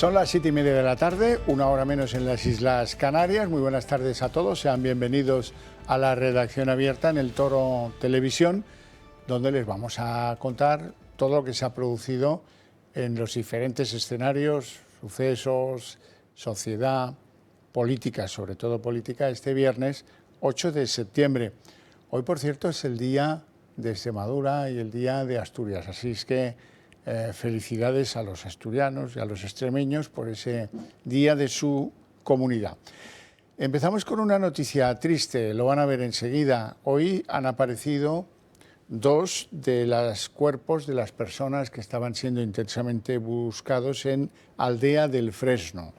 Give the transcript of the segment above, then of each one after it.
Son las 7:30 de la tarde, una hora menos en las Islas Canarias. Muy buenas tardes a todos, sean bienvenidos a la redacción abierta en El Toro Televisión, donde les vamos a contar todo lo que se ha producido en los diferentes escenarios, sucesos, sociedad, política, sobre todo política, este viernes 8 de septiembre. Hoy, por cierto, es el día de Extremadura y el día de Asturias, así es que felicidades a los asturianos y a los extremeños por ese día de su comunidad. Empezamos con una noticia triste, lo van a ver enseguida. Hoy han aparecido dos de los cuerpos de las personas que estaban siendo intensamente buscados en Aldea del Fresno.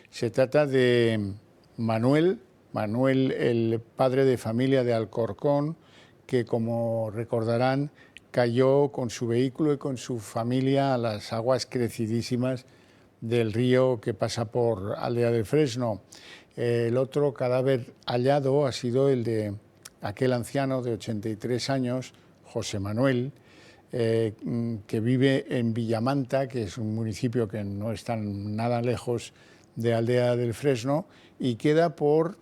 Se trata de Manuel, el padre de familia de Alcorcón, que, como recordarán, cayó con su vehículo y con su familia a las aguas crecidísimas del río que pasa por Aldea del Fresno. El otro cadáver hallado ha sido el de aquel anciano de 83 años, José Manuel, que vive en Villamanta, que es un municipio que no está nada lejos de Aldea del Fresno, y queda por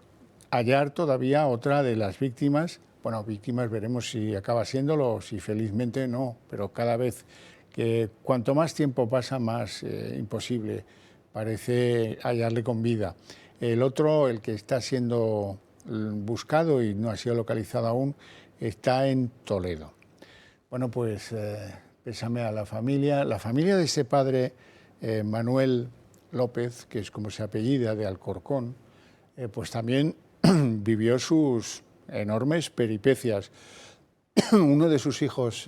hallar todavía otra de las víctimas. Bueno, víctimas veremos si acaba siéndolo, si felizmente no, pero cada vez que cuanto más tiempo pasa, más imposible parece hallarle con vida. El otro, el que está siendo buscado y no ha sido localizado aún, está en Toledo. Bueno, pues pésame a la familia de ese padre, Manuel López, que es como se apellida, de Alcorcón, pues también vivió sus enormes peripecias. Uno de sus hijos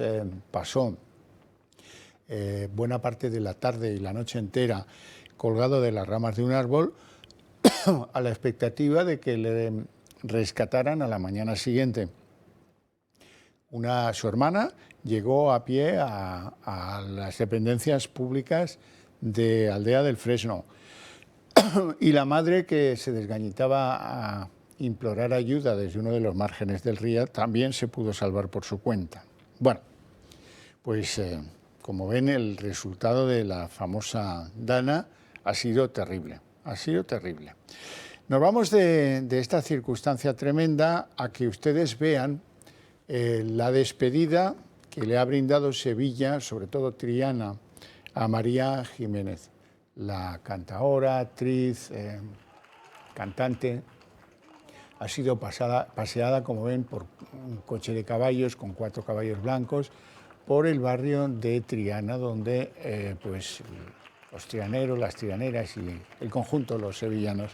pasó buena parte de la tarde y la noche entera colgado de las ramas de un árbol a la expectativa de que le rescataran a la mañana siguiente. Su hermana llegó a pie a las dependencias públicas de Aldea del Fresno y la madre, que se desgañitaba a implorar ayuda desde uno de los márgenes del río, también se pudo salvar por su cuenta. Bueno, pues como ven, el resultado de la famosa Dana ha sido terrible, Nos vamos de esta circunstancia tremenda a que ustedes vean la despedida que le ha brindado Sevilla, sobre todo Triana, a María Jiménez, la cantaora, actriz, cantante. Ha sido paseada, como ven, por un coche de caballos con 4 caballos blancos por el barrio de Triana, donde pues, los trianeros, las trianeras y el conjunto de los sevillanos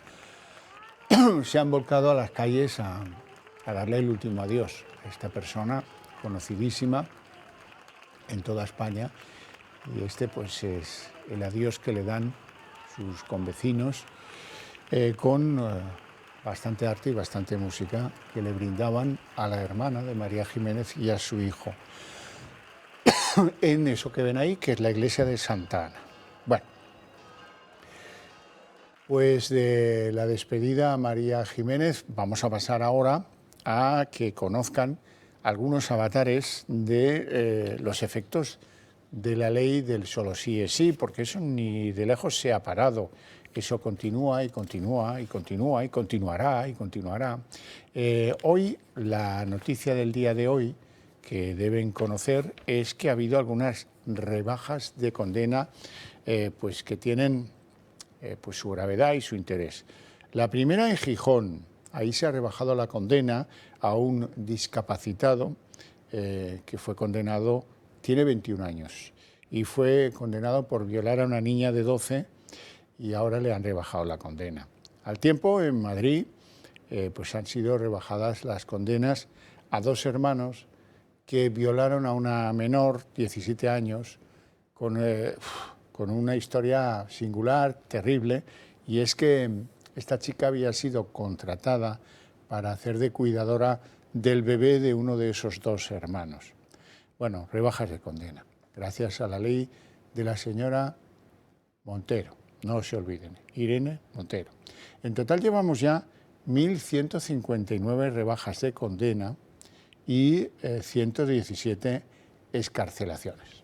se han volcado a las calles a darle el último adiós a esta persona conocidísima en toda España. Y este pues es el adiós que le dan sus convecinos con bastante arte y bastante música que le brindaban a la hermana de María Jiménez y a su hijo en eso que ven ahí, que es la iglesia de Santa Ana. Bueno, pues de la despedida a María Jiménez vamos a pasar ahora a que conozcan algunos avatares de los efectos de la ley del solo sí es sí, porque eso ni de lejos se ha parado. Eso continúa y continúa y continúa y continuará y continuará. Hoy, la noticia del día de hoy que deben conocer es que ha habido algunas rebajas de condena pues que tienen pues su gravedad y su interés. La primera en Gijón, ahí se ha rebajado la condena a un discapacitado que fue condenado, tiene 21 años, y fue condenado por violar a una niña de 12 y ahora le han rebajado la condena. Al tiempo, en Madrid, pues han sido rebajadas las condenas a 2 hermanos que violaron a una menor, 17 años, con una historia singular, terrible, y es que esta chica había sido contratada para hacer de cuidadora del bebé de uno de esos 2 hermanos. Bueno, rebajas de condena, gracias a la ley de la señora Montero. No se olviden, Irene Montero. En total llevamos ya 1.159 rebajas de condena y 117 excarcelaciones.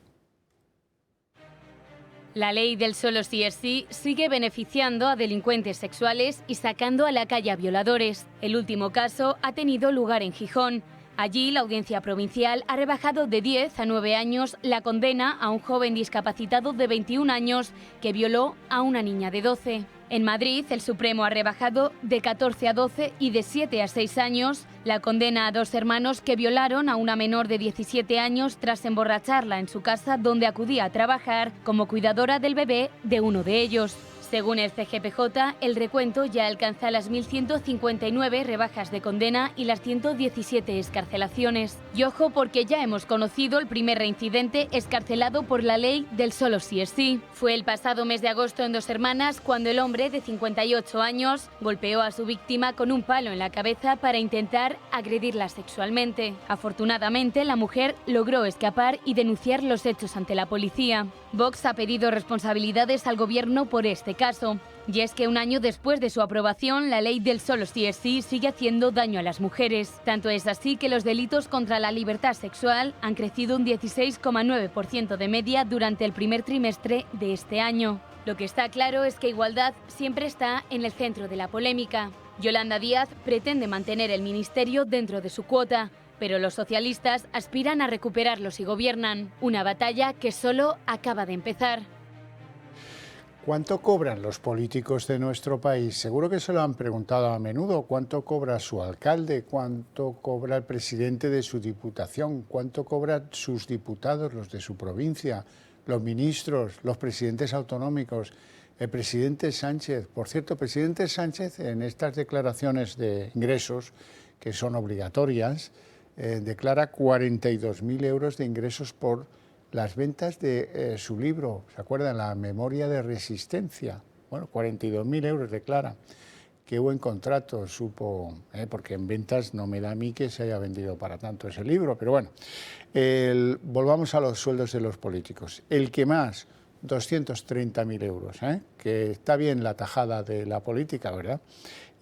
La ley del solo sí es sí sigue beneficiando a delincuentes sexuales y sacando a la calle a violadores. El último caso ha tenido lugar en Gijón. Allí, la Audiencia Provincial ha rebajado de 10 a 9 años la condena a un joven discapacitado de 21 años que violó a una niña de 12. En Madrid, el Supremo ha rebajado de 14 a 12 y de 7 a 6 años la condena a dos hermanos que violaron a una menor de 17 años tras emborracharla en su casa donde acudía a trabajar como cuidadora del bebé de uno de ellos. Según el CGPJ, el recuento ya alcanza las 1.159 rebajas de condena y las 117 excarcelaciones. Y ojo, porque ya hemos conocido el primer reincidente excarcelado por la ley del solo sí es sí. Fue el pasado mes de agosto en Dos Hermanas cuando el hombre de 58 años golpeó a su víctima con un palo en la cabeza para intentar agredirla sexualmente. Afortunadamente, la mujer logró escapar y denunciar los hechos ante la policía. Vox ha pedido responsabilidades al gobierno por este caso. Y es que un año después de su aprobación, la ley del solo sí es sí sigue haciendo daño a las mujeres. Tanto es así que los delitos contra la libertad sexual han crecido un 16,9% de media durante el primer trimestre de este año. Lo que está claro es que igualdad siempre está en el centro de la polémica. Yolanda Díaz pretende mantener el ministerio dentro de su cuota, pero los socialistas aspiran a recuperarlo si gobiernan, una batalla que solo acaba de empezar. ¿Cuánto cobran los políticos de nuestro país? Seguro que se lo han preguntado a menudo. ¿Cuánto cobra su alcalde? ¿Cuánto cobra el presidente de su diputación? ¿Cuánto cobran sus diputados, los de su provincia, los ministros, los presidentes autonómicos? El presidente Sánchez, por cierto, presidente Sánchez, en estas declaraciones de ingresos, que son obligatorias, declara 42.000 euros de ingresos por las ventas de su libro, ¿se acuerdan? La memoria de resistencia. Bueno, 42.000 euros declara. Qué buen contrato supo, porque en ventas no me da a mí que se haya vendido para tanto ese libro, pero bueno. Volvamos a los sueldos de los políticos. El que más, 230.000 euros, que está bien la tajada de la política, ¿verdad?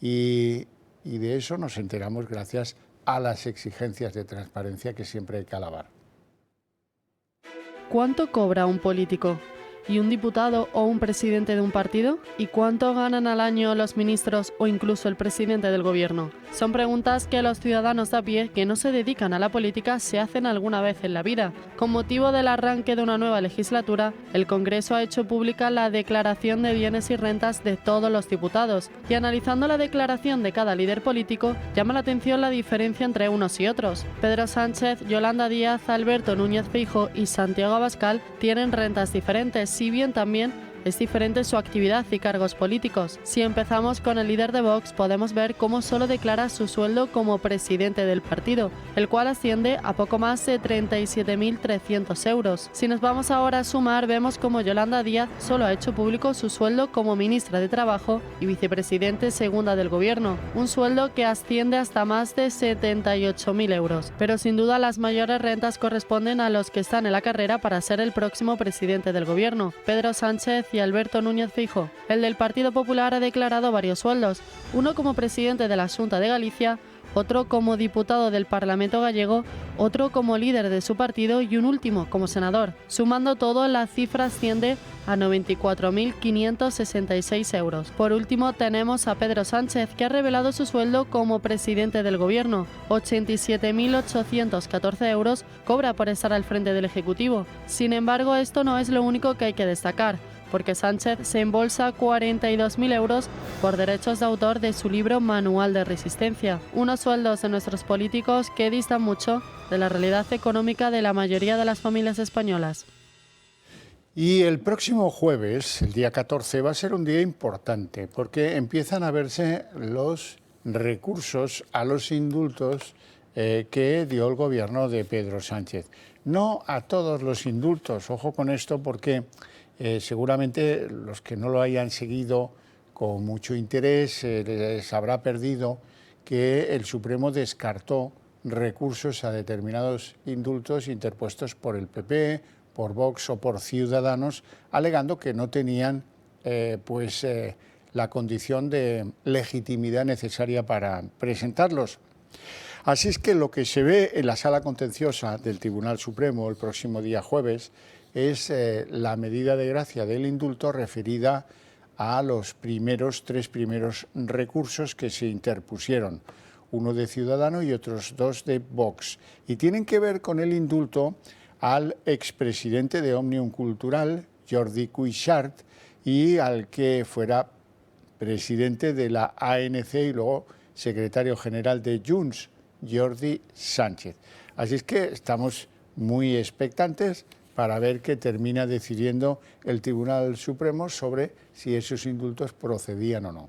Y de eso nos enteramos gracias a las exigencias de transparencia que siempre hay que alabar. ¿Cuánto cobra un político? ¿Y un diputado o un presidente de un partido? ¿Y cuánto ganan al año los ministros o incluso el presidente del gobierno? Son preguntas que los ciudadanos de a pie que no se dedican a la política se hacen alguna vez en la vida. Con motivo del arranque de una nueva legislatura, el Congreso ha hecho pública la declaración de bienes y rentas de todos los diputados. Y analizando la declaración de cada líder político, llama la atención la diferencia entre unos y otros. Pedro Sánchez, Yolanda Díaz, Alberto Núñez Feijóo y Santiago Abascal tienen rentas diferentes, si bien también es diferente su actividad y cargos políticos. Si empezamos con el líder de Vox, podemos ver cómo solo declara su sueldo como presidente del partido, el cual asciende a poco más de 37.300 euros. Si nos vamos ahora a sumar, vemos cómo Yolanda Díaz solo ha hecho público su sueldo como ministra de Trabajo y vicepresidente segunda del Gobierno, un sueldo que asciende hasta más de 78.000 euros. Pero sin duda las mayores rentas corresponden a los que están en la carrera para ser el próximo presidente del Gobierno, Pedro Sánchez y Alberto Núñez Feijóo. El del Partido Popular ha declarado varios sueldos, uno como presidente de la Xunta de Galicia, otro como diputado del Parlamento gallego, otro como líder de su partido y un último como senador. Sumando todo, la cifra asciende a 94.566 euros. Por último, tenemos a Pedro Sánchez, que ha revelado su sueldo como presidente del Gobierno. 87.814 euros cobra por estar al frente del Ejecutivo. Sin embargo, esto no es lo único que hay que destacar, porque Sánchez se embolsa 42.000 euros por derechos de autor de su libro Manual de Resistencia. Unos sueldos de nuestros políticos que distan mucho de la realidad económica de la mayoría de las familias españolas. Y el próximo jueves, el día 14, va a ser un día importante porque empiezan a verse los recursos a los indultos que dio el gobierno de Pedro Sánchez. No a todos los indultos, ojo con esto porque seguramente los que no lo hayan seguido con mucho interés les habrá perdido que el Supremo descartó recursos a determinados indultos interpuestos por el PP, por Vox o por Ciudadanos, alegando que no tenían la condición de legitimidad necesaria para presentarlos. Así es que lo que se ve en la sala contenciosa del Tribunal Supremo el próximo día jueves es la medida de gracia del indulto referida a los tres primeros recursos que se interpusieron, uno de Ciudadanos y otros dos de Vox, y tienen que ver con el indulto al expresidente de Òmnium Cultural, Jordi Cuixart, y al que fuera presidente de la ANC y luego secretario general de Junts, Jordi Sánchez. Así es que estamos muy expectantes para ver qué termina decidiendo el Tribunal Supremo sobre si esos indultos procedían o no.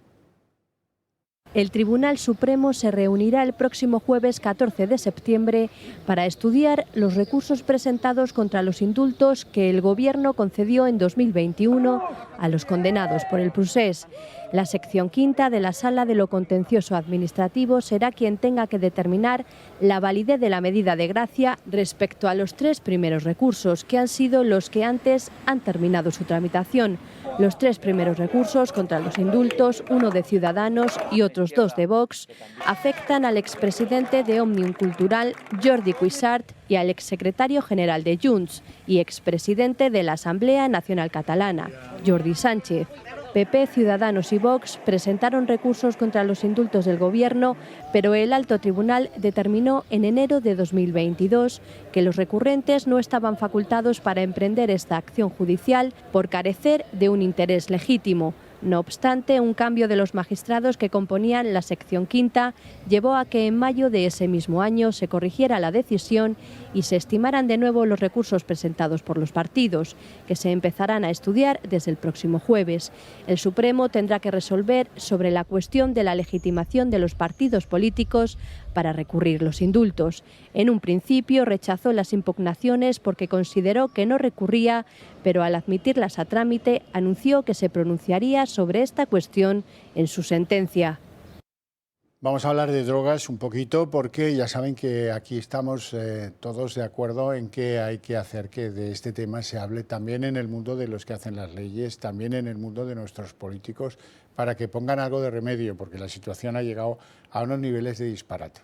El Tribunal Supremo se reunirá el próximo jueves 14 de septiembre para estudiar los recursos presentados contra los indultos que el Gobierno concedió en 2021 a los condenados por el procés. La sección quinta de la Sala de lo Contencioso Administrativo será quien tenga que determinar la validez de la medida de gracia respecto a los tres primeros recursos, que han sido los que antes han terminado su tramitación. Los tres primeros recursos contra los indultos, uno de Ciudadanos y otros dos de Vox, afectan al expresidente de Òmnium Cultural, Jordi Cuixart, y al exsecretario general de Junts y expresidente de la Asamblea Nacional Catalana, Jordi Sánchez. PP, Ciudadanos y Vox presentaron recursos contra los indultos del Gobierno, pero el Alto Tribunal determinó en enero de 2022 que los recurrentes no estaban facultados para emprender esta acción judicial por carecer de un interés legítimo. No obstante, un cambio de los magistrados que componían la sección quinta llevó a que en mayo de ese mismo año se corrigiera la decisión y se estimaran de nuevo los recursos presentados por los partidos, que se empezarán a estudiar desde el próximo jueves. El Supremo tendrá que resolver sobre la cuestión de la legitimación de los partidos políticos para recurrir los indultos. En un principio rechazó las impugnaciones porque consideró que no recurría, pero al admitirlas a trámite anunció que se pronunciaría sobre esta cuestión en su sentencia. Vamos a hablar de drogas un poquito porque ya saben que aquí estamos todos de acuerdo en que hay que hacer que de este tema se hable también en el mundo de los que hacen las leyes, también en el mundo de nuestros políticos, para que pongan algo de remedio, porque la situación ha llegado a unos niveles de disparate.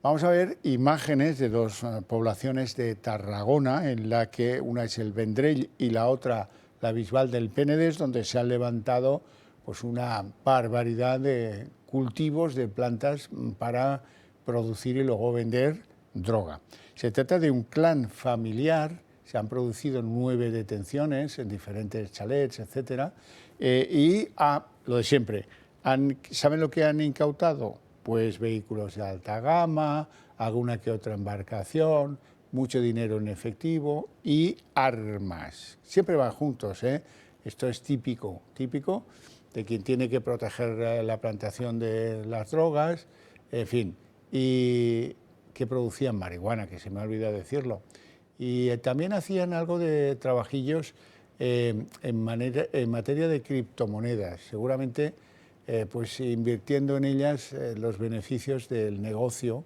Vamos a ver imágenes de dos poblaciones de Tarragona, en la que una es el Vendrell y la otra la Bisbal del Penedès, donde se han levantado pues una barbaridad de cultivos de plantas para producir y luego vender droga. Se trata de un clan familiar, se han producido 9 detenciones en diferentes chalets, etcétera, y lo de siempre. ¿Saben lo que han incautado? Pues vehículos de alta gama, alguna que otra embarcación, mucho dinero en efectivo y armas. Siempre van juntos, ¿eh? Esto es típico de quien tiene que proteger la plantación de las drogas, en fin, y que producían marihuana, que se me ha olvidado decirlo. Y también hacían algo de trabajillos en materia de criptomonedas, seguramente pues invirtiendo en ellas los beneficios del negocio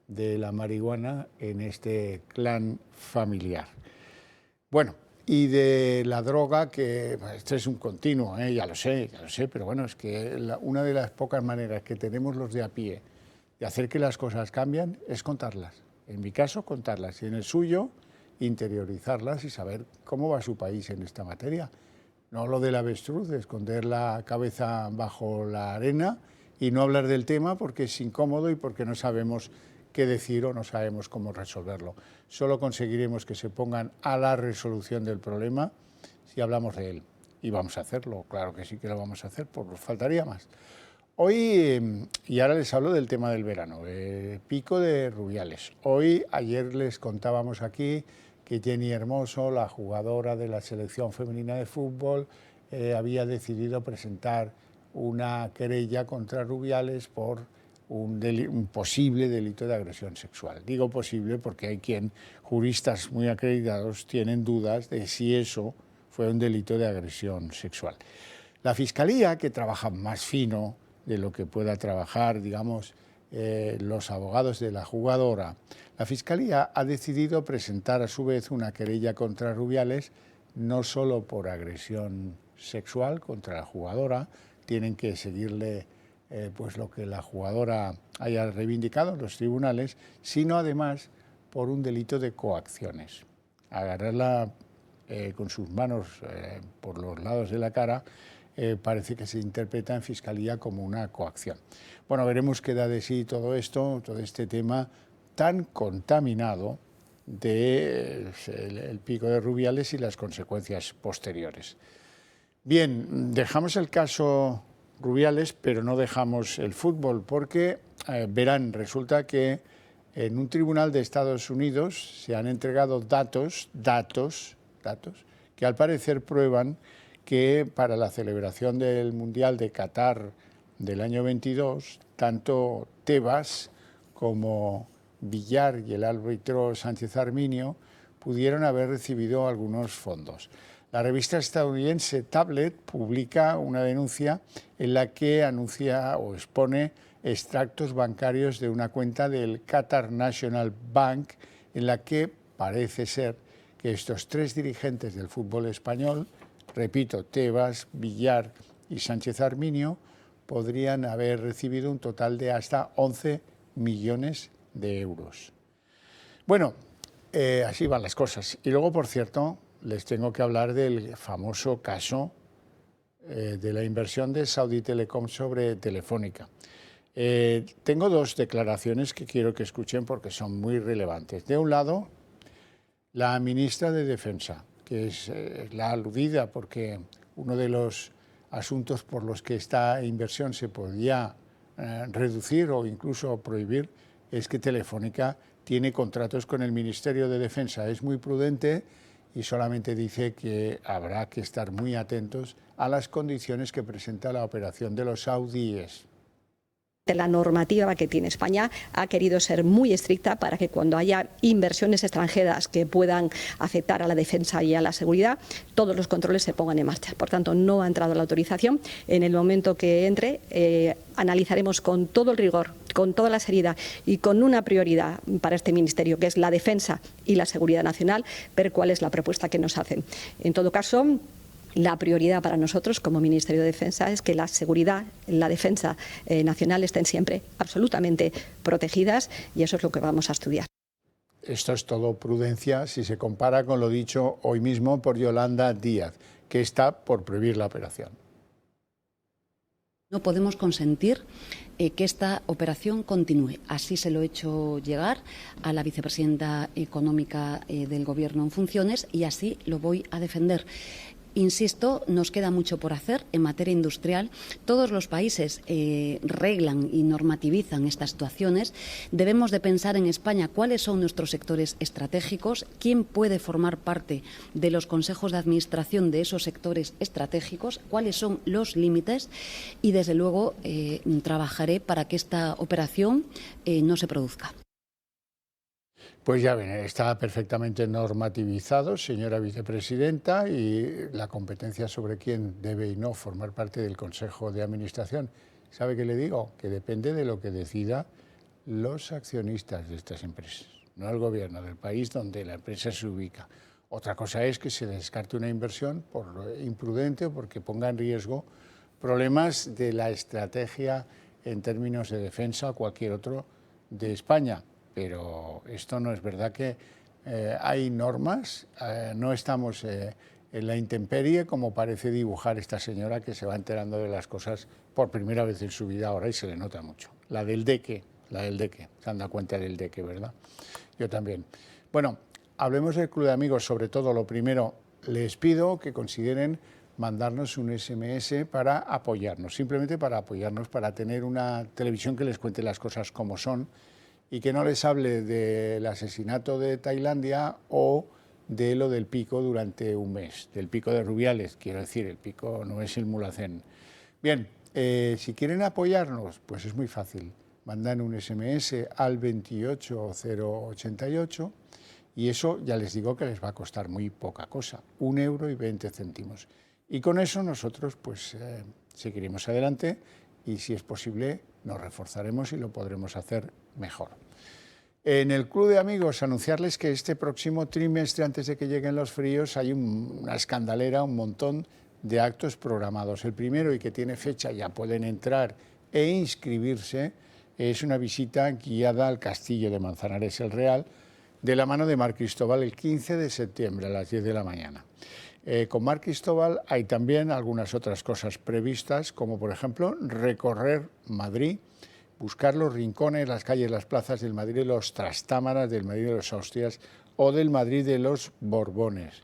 de la marihuana en este clan familiar. Bueno, y de la droga, que esto es un continuo, ya lo sé, pero bueno, es que una de las pocas maneras que tenemos los de a pie de hacer que las cosas cambien es contarlas. En mi caso, contarlas, y en el suyo, interiorizarlas y saber cómo va su país en esta materia. No lo del avestruz, de esconder la cabeza bajo la arena y no hablar del tema porque es incómodo y porque no sabemos qué decir o no sabemos cómo resolverlo. Solo conseguiremos que se pongan a la resolución del problema si hablamos de él. Y vamos a hacerlo, claro que sí que lo vamos a hacer, pues nos faltaría más. Hoy, y ahora les hablo del tema del verano, pico de Rubiales. Ayer les contábamos aquí que Jenny Hermoso, la jugadora de la selección femenina de fútbol, había decidido presentar una querella contra Rubiales por un posible delito de agresión sexual. Digo posible porque hay juristas muy acreditados, tienen dudas de si eso fue un delito de agresión sexual. La Fiscalía, que trabaja más fino de lo que pueda trabajar, digamos, los abogados de la jugadora, la Fiscalía ha decidido presentar a su vez una querella contra Rubiales, no solo por agresión sexual contra la jugadora, tienen que seguirle pues lo que la jugadora haya reivindicado en los tribunales, sino además por un delito de coacciones. Agarrarla con sus manos por los lados de la cara, parece que se interpreta en Fiscalía como una coacción. Bueno, veremos qué da de sí todo esto, todo este tema tan contaminado del pico de Rubiales y las consecuencias posteriores. Bien, dejamos el caso Rubiales, pero no dejamos el fútbol, porque verán, resulta que en un tribunal de Estados Unidos se han entregado datos que al parecer prueban que para la celebración del Mundial de Qatar del año 22, tanto Tebas como Villar y el árbitro Sánchez Arminio pudieron haber recibido algunos fondos. La revista estadounidense Tablet publica una denuncia en la que anuncia o expone extractos bancarios de una cuenta del Qatar National Bank en la que parece ser que estos tres dirigentes del fútbol español, repito, Tebas, Villar y Sánchez Arminio, podrían haber recibido un total de hasta 11 millones de euros. Bueno, así van las cosas. Y luego, por cierto, les tengo que hablar del famoso caso de la inversión de Saudi Telecom sobre Telefónica. Tengo dos declaraciones que quiero que escuchen porque son muy relevantes. De un lado, la ministra de Defensa, que es la aludida porque uno de los asuntos por los que esta inversión se podía reducir o incluso prohibir es que Telefónica tiene contratos con el Ministerio de Defensa. Es muy prudente y solamente dice que habrá que estar muy atentos a las condiciones que presenta la operación de los saudíes. La normativa que tiene España ha querido ser muy estricta para que cuando haya inversiones extranjeras que puedan afectar a la defensa y a la seguridad, todos los controles se pongan en marcha. Por tanto, no ha entrado la autorización. En el momento que entre, analizaremos con todo el rigor, con toda la seriedad y con una prioridad para este ministerio, que es la defensa y la seguridad nacional, ver cuál es la propuesta que nos hacen. En todo caso, la prioridad para nosotros como Ministerio de Defensa es que la seguridad, la defensa nacional estén siempre absolutamente protegidas y eso es lo que vamos a estudiar. Esto es todo prudencia si se compara con lo dicho hoy mismo por Yolanda Díaz, que está por prohibir la operación. No podemos consentir que esta operación continúe. Así se lo he hecho llegar a la vicepresidenta económica del Gobierno en funciones y así lo voy a defender. Insisto, nos queda mucho por hacer en materia industrial. Todos los países reglan y normativizan estas situaciones. Debemos de pensar en España cuáles son nuestros sectores estratégicos, quién puede formar parte de los consejos de administración de esos sectores estratégicos, cuáles son los límites y, desde luego, trabajaré para que esta operación no se produzca. Pues ya ven, está perfectamente normativizado, señora vicepresidenta, y la competencia sobre quién debe y no formar parte del Consejo de Administración. ¿Sabe qué le digo? Que depende de lo que decida los accionistas de estas empresas, no el gobierno del país donde la empresa se ubica. Otra cosa es que se descarte una inversión por imprudente o porque ponga en riesgo problemas de la estrategia en términos de defensa o cualquier otro de España. Pero esto no es verdad que hay normas, no estamos en la intemperie como parece dibujar esta señora que se va enterando de las cosas por primera vez en su vida ahora y se le nota mucho. La del deque, se han dado cuenta del deque, ¿verdad? Yo también. Bueno, hablemos del Club de Amigos, sobre todo lo primero, les pido que consideren mandarnos un SMS para apoyarnos, simplemente para apoyarnos, para tener una televisión que les cuente las cosas como son, y que no les hable del asesinato de Tailandia o de lo del pico durante un mes, del pico de Rubiales, quiero decir, el pico no es el Mulhacén. Bien, si quieren apoyarnos, pues es muy fácil, mandan un SMS al 28088 y eso ya les digo que les va a costar muy poca cosa, 1,20 €. Y con eso nosotros pues seguiremos adelante y si es posible nos reforzaremos y lo podremos hacer mejor. En el Club de Amigos, anunciarles que este próximo trimestre, antes de que lleguen los fríos, hay una escandalera, un montón de actos programados. El primero, y que tiene fecha, ya pueden entrar e inscribirse, es una visita guiada al Castillo de Manzanares el Real, de la mano de Mar Cristóbal el 15 de septiembre a las 10 de la mañana. Con Mar Cristóbal hay también algunas otras cosas previstas, como por ejemplo recorrer Madrid, buscar los rincones, las calles, las plazas del Madrid de los Trastámaras, del Madrid de los Austrias o del Madrid de los Borbones.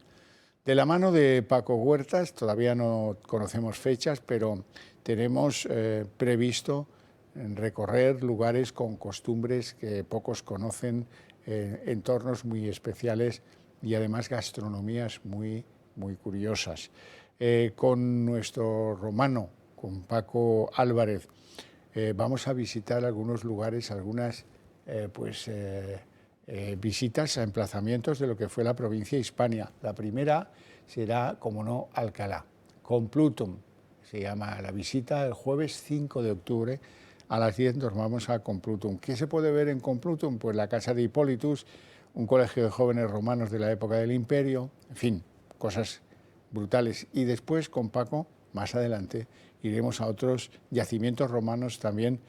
De la mano de Paco Huertas, todavía no conocemos fechas, pero tenemos previsto recorrer lugares con costumbres que pocos conocen, entornos muy especiales y además gastronomías muy curiosas. Con nuestro romano, con Paco Álvarez, vamos a visitar algunos lugares, algunas visitas a emplazamientos de lo que fue la provincia de Hispania. La primera será, como no, Alcalá. Complutum se llama la visita, el jueves 5 de octubre a las 10 nos vamos a Complutum. ¿Qué se puede ver en Complutum? Pues la casa de Hipólitus, un colegio de jóvenes romanos de la época del Imperio, en fin, cosas brutales. Y después, con Paco, más adelante, iremos a otros yacimientos romanos también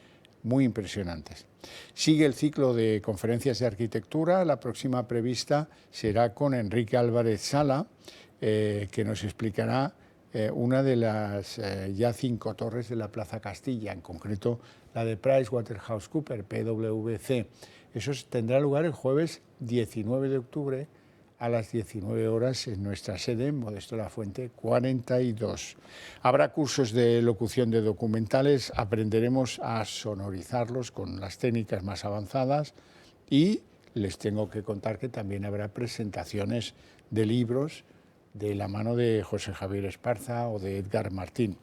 muy impresionantes. Sigue el ciclo de conferencias de arquitectura. La próxima prevista será con Enrique Álvarez Sala, que nos explicará una de las ya 5 torres de la Plaza Castilla, en concreto la de PricewaterhouseCoopers, PwC. Eso tendrá lugar el jueves 19 de octubre a las 19 horas en nuestra sede, en Modesto Lafuente 42. Habrá cursos de locución de documentales, aprenderemos a sonorizarlos con las técnicas más avanzadas y les tengo que contar que también habrá presentaciones de libros de la mano de José Javier Esparza o de Edgar Martín.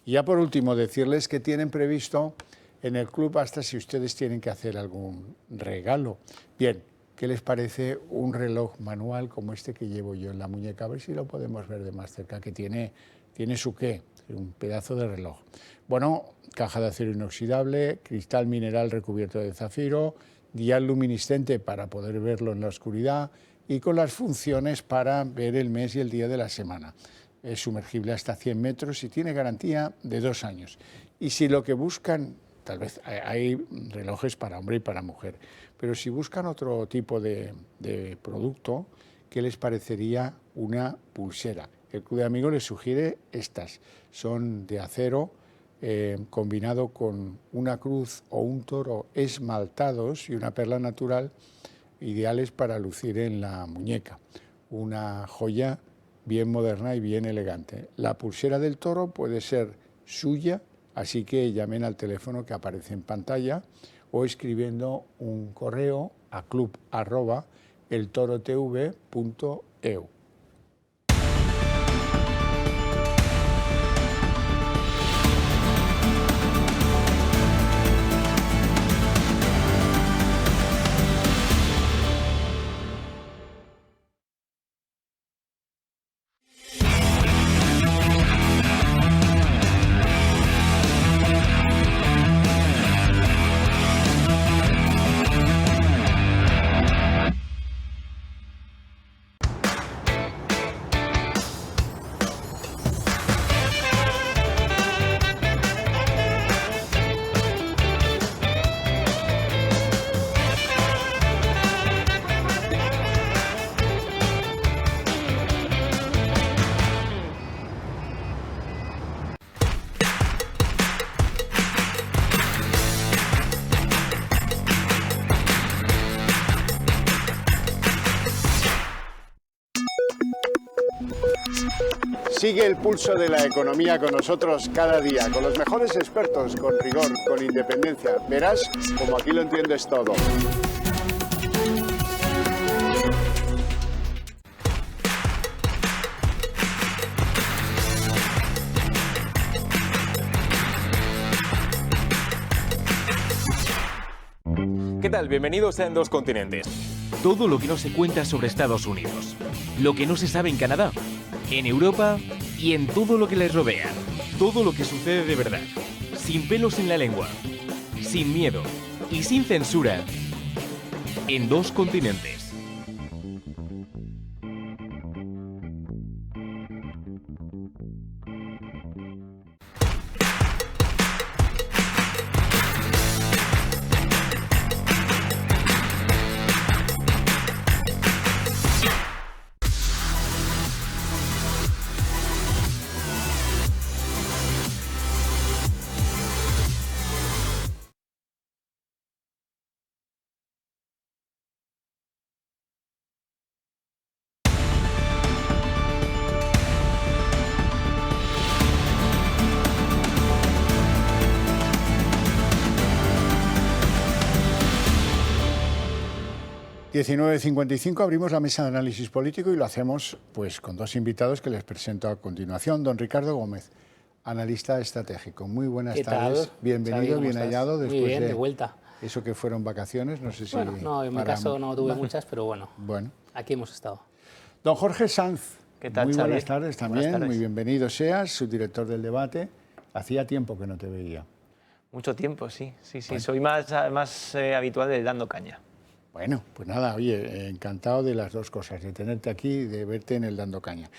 Y ya por último decirles que tienen previsto en el club, hasta si ustedes tienen que hacer algún regalo. Bien, ¿qué les parece un reloj manual como este que llevo yo en la muñeca? A ver si lo podemos ver de más cerca, que tiene su qué, un pedazo de reloj. Bueno, caja de acero inoxidable, cristal mineral recubierto de zafiro, dial luminiscente para poder verlo en la oscuridad y con las funciones para ver el mes y el día de la semana. Es sumergible hasta 100 metros y tiene garantía de 2 años. Y si lo que buscan, tal vez hay relojes para hombre y para mujer, pero si buscan otro tipo de producto, ¿qué les parecería una pulsera? El Club de Amigos les sugiere estas. Son de acero combinado con una cruz o un toro esmaltados y una perla natural, ideales para lucir en la muñeca. Una joya bien moderna y bien elegante. La pulsera del toro puede ser suya, así que llamen al teléfono que aparece en pantalla o escribiendo un correo a club@eltorotv.eu. Sigue el pulso de la economía con nosotros cada día, con los mejores expertos, con rigor, con independencia. Verás como aquí lo entiendes todo. ¿Qué tal? Bienvenidos a En Dos Continentes. Todo lo que no se cuenta sobre Estados Unidos, lo que no se sabe en Canadá, en Europa y en todo lo que les rodea. Todo lo que sucede de verdad, sin pelos en la lengua, sin miedo y sin censura. En Dos Continentes. 19:55 abrimos la mesa de análisis político y lo hacemos pues con dos invitados que les presento a continuación. Don Ricardo Gómez, analista estratégico. Muy buenas tardes. Bienvenido, bien hallado después Muy bien, de vuelta. Eso que fueron vacaciones, no sé si... Bueno, no, en mi caso no tuve muchas, pero bueno, aquí hemos estado. Don Jorge Sanz, ¿qué tal, muy Xavi? buenas tardes también, Buenas tardes. muy bienvenido seas, subdirector del debate. Hacía tiempo que no te veía. Mucho tiempo, sí. Bueno. Soy más habitual del Dando Caña. Bueno, pues nada, oye, encantado de las dos cosas, de tenerte aquí y de verte en el Dando Caña.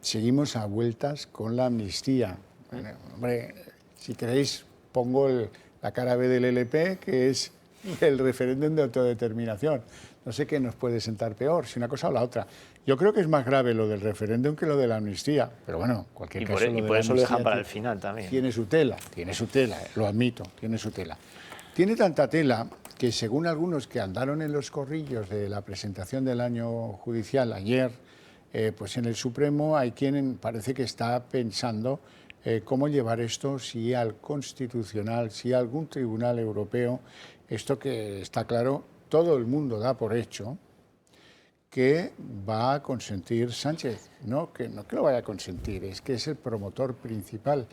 Seguimos a vueltas con la amnistía. Bueno, hombre, si queréis, pongo la cara B del LP, que es el referéndum de autodeterminación. No sé qué nos puede sentar peor, si una cosa o la otra. Yo creo que es más grave lo del referéndum que lo de la amnistía, pero bueno, en cualquier caso... Y por eso lo dejan para el final también. Tiene su tela, lo admito, tiene su tela. Tiene tanta tela que según algunos que andaron en los corrillos de la presentación del año judicial ayer, pues en el Supremo hay quien parece que está pensando cómo llevar esto, si al Constitucional, si a algún tribunal europeo, esto que está claro, todo el mundo da por hecho que va a consentir Sánchez. No que lo vaya a consentir, es que es el promotor principal.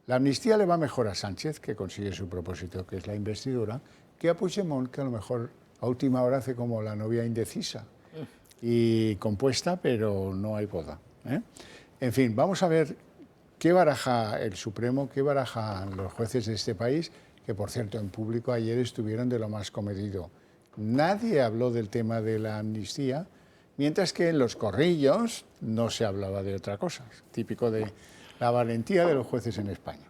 La amnistía le va mejor a Sánchez, que consigue su propósito, que es la investidura, que a Puigdemont, que a lo mejor a última hora hace como la novia indecisa y compuesta, pero no hay boda. En fin, vamos a ver qué baraja el Supremo, qué barajan los jueces de este país, que por cierto en público ayer estuvieron de lo más comedido. Nadie habló del tema de la amnistía, mientras que en los corrillos no se hablaba de otra cosa, típico de la valentía de los jueces en España.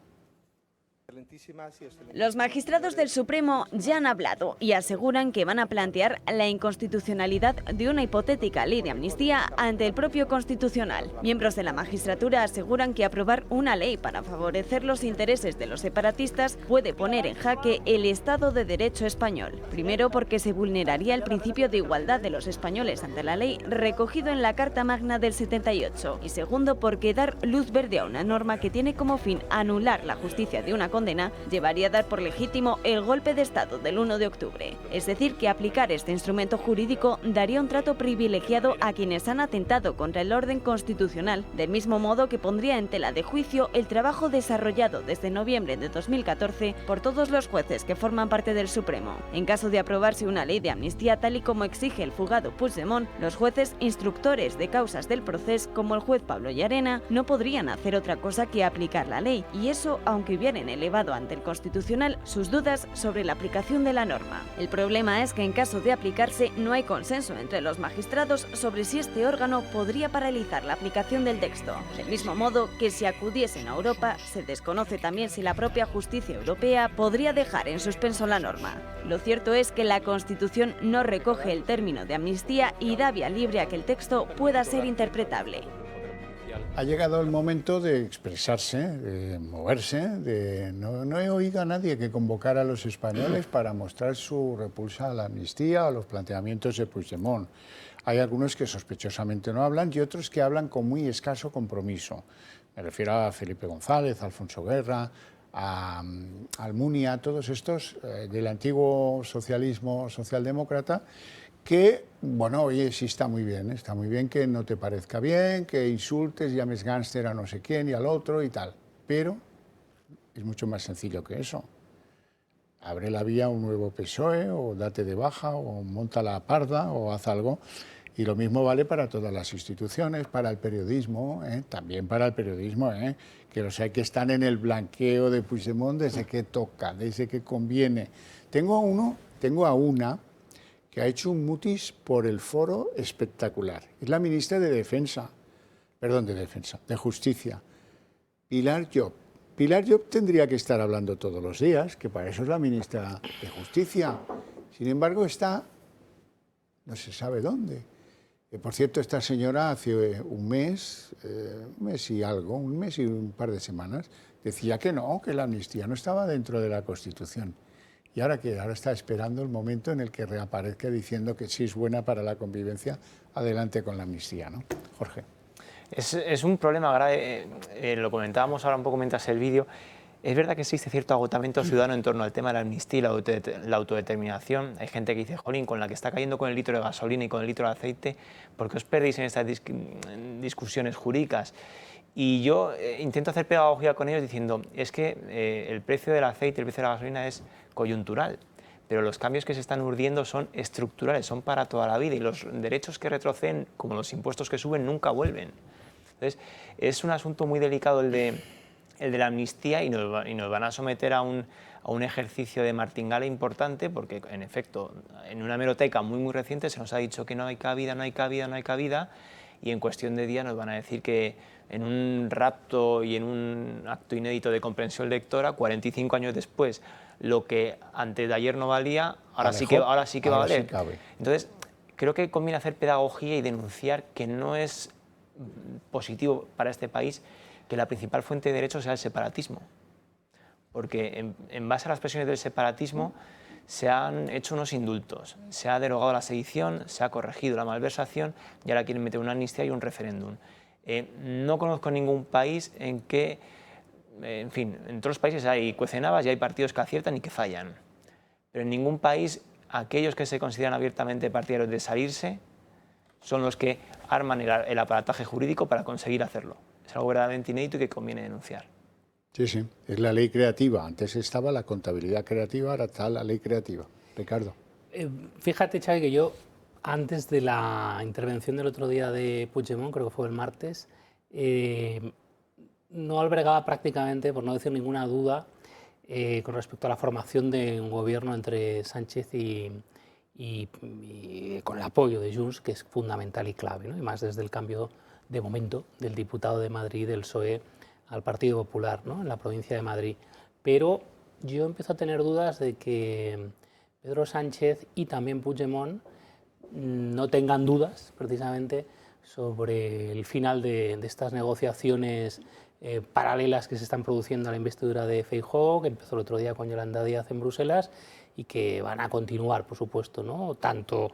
Los magistrados del Supremo ya han hablado y aseguran que van a plantear la inconstitucionalidad de una hipotética ley de amnistía ante el propio Constitucional. Miembros de la magistratura aseguran que aprobar una ley para favorecer los intereses de los separatistas puede poner en jaque el Estado de Derecho español. Primero, porque se vulneraría el principio de igualdad de los españoles ante la ley recogido en la Carta Magna del 78. Y segundo, porque dar luz verde a una norma que tiene como fin anular la justicia de una condena llevaría a dar por legítimo el golpe de Estado del 1 de octubre. Es decir, que aplicar este instrumento jurídico daría un trato privilegiado a quienes han atentado contra el orden constitucional, del mismo modo que pondría en tela de juicio el trabajo desarrollado desde noviembre de 2014 por todos los jueces que forman parte del Supremo. En caso de aprobarse una ley de amnistía tal y como exige el fugado Puigdemont, los jueces instructores de causas del proceso, como el juez Pablo Llarena, no podrían hacer otra cosa que aplicar la ley, y eso aunque hubieran elevado ante el Constitucional sus dudas sobre la aplicación de la norma. El problema es que en caso de aplicarse no hay consenso entre los magistrados sobre si este órgano podría paralizar la aplicación del texto. Del mismo modo que si acudiesen a Europa, se desconoce también si la propia justicia europea podría dejar en suspenso la norma. Lo cierto es que la Constitución no recoge el término de amnistía y da vía libre a que el texto pueda ser interpretable. Ha llegado el momento de expresarse, de moverse. No he oído a nadie que convocara a los españoles para mostrar su repulsa a la amnistía o a los planteamientos de Puigdemont. Hay algunos que sospechosamente no hablan y otros que hablan con muy escaso compromiso. Me refiero a Felipe González, a Alfonso Guerra, a Almunia, todos estos del antiguo socialismo socialdemócrata, que, bueno, oye, sí está muy bien que no te parezca bien, que insultes, llames gánster a no sé quién y al otro y tal, pero es mucho más sencillo que eso. Abre la vía a un nuevo PSOE, o date de baja, o monta la parda, o haz algo, y lo mismo vale para todas las instituciones, para el periodismo, también para el periodismo, que los hay que están en el blanqueo de Puigdemont desde que toca, desde que conviene. Tengo a una que ha hecho un mutis por el foro espectacular. Es la ministra de Justicia, Pilar Llop. Pilar Llop tendría que estar hablando todos los días, que para eso es la ministra de Justicia. Sin embargo, está, no se sabe dónde. Por cierto, esta señora hace un mes y un par de semanas, decía que no, que la amnistía no estaba dentro de la Constitución. Y ahora está esperando el momento en el que reaparezca diciendo que sí es buena para la convivencia, adelante con la amnistía, ¿no? Jorge. Es un problema grave, lo comentábamos ahora un poco mientras el vídeo, Es verdad que existe cierto agotamiento ciudadano en torno al tema de la amnistía y la autodeterminación. Hay gente que dice, jolín, con la que está cayendo con el litro de gasolina y con el litro de aceite, ¿por qué os perdéis en estas discusiones jurídicas? Y yo intento hacer pedagogía con ellos diciendo, es que el precio del aceite, el precio de la gasolina es coyuntural, pero los cambios que se están urdiendo son estructurales, son para toda la vida, y los derechos que retroceden, como los impuestos que suben, nunca vuelven. Entonces, es un asunto muy delicado el de la amnistía, y nos van a someter a un ejercicio de martingala importante, porque, en efecto, en una hemeroteca muy reciente se nos ha dicho que no hay cabida, no hay cabida, no hay cabida, y en cuestión de días nos van a decir que en un rapto y en un acto inédito de comprensión lectora, 45 años después, lo que antes de ayer no valía, ahora sí que va a valer. Sí cabe. Entonces, creo que conviene hacer pedagogía y denunciar que no es positivo para este país que la principal fuente de derechos sea el separatismo. Porque en base a las presiones del separatismo se han hecho unos indultos, se ha derogado la sedición, se ha corregido la malversación y ahora quieren meter una amnistía y un referéndum. No conozco ningún país en que, en fin, en todos los países hay cuecenabas y hay partidos que aciertan y que fallan. Pero en ningún país aquellos que se consideran abiertamente partidarios de salirse son los que arman el aparataje jurídico para conseguir hacerlo. Es algo verdaderamente inédito y que conviene denunciar. Sí, sí, es la ley creativa. Antes estaba la contabilidad creativa, ahora está la ley creativa. Ricardo. Fíjate, Xavi, que yo, antes de la intervención del otro día de Puigdemont, creo que fue el martes, no albergaba prácticamente, por no decir ninguna duda, con respecto a la formación de un gobierno entre Sánchez y con el apoyo de Junts, que es fundamental y clave, ¿no? Y más desde el cambio de momento del diputado de Madrid del PSOE al Partido Popular, ¿no? En la provincia de Madrid. Pero yo empiezo a tener dudas de que Pedro Sánchez y también Puigdemont no tengan dudas precisamente sobre el final de estas negociaciones paralelas que se están produciendo a la investidura de Feijóo, que empezó el otro día con Yolanda Díaz en Bruselas y que van a continuar, por supuesto, ¿no? Tanto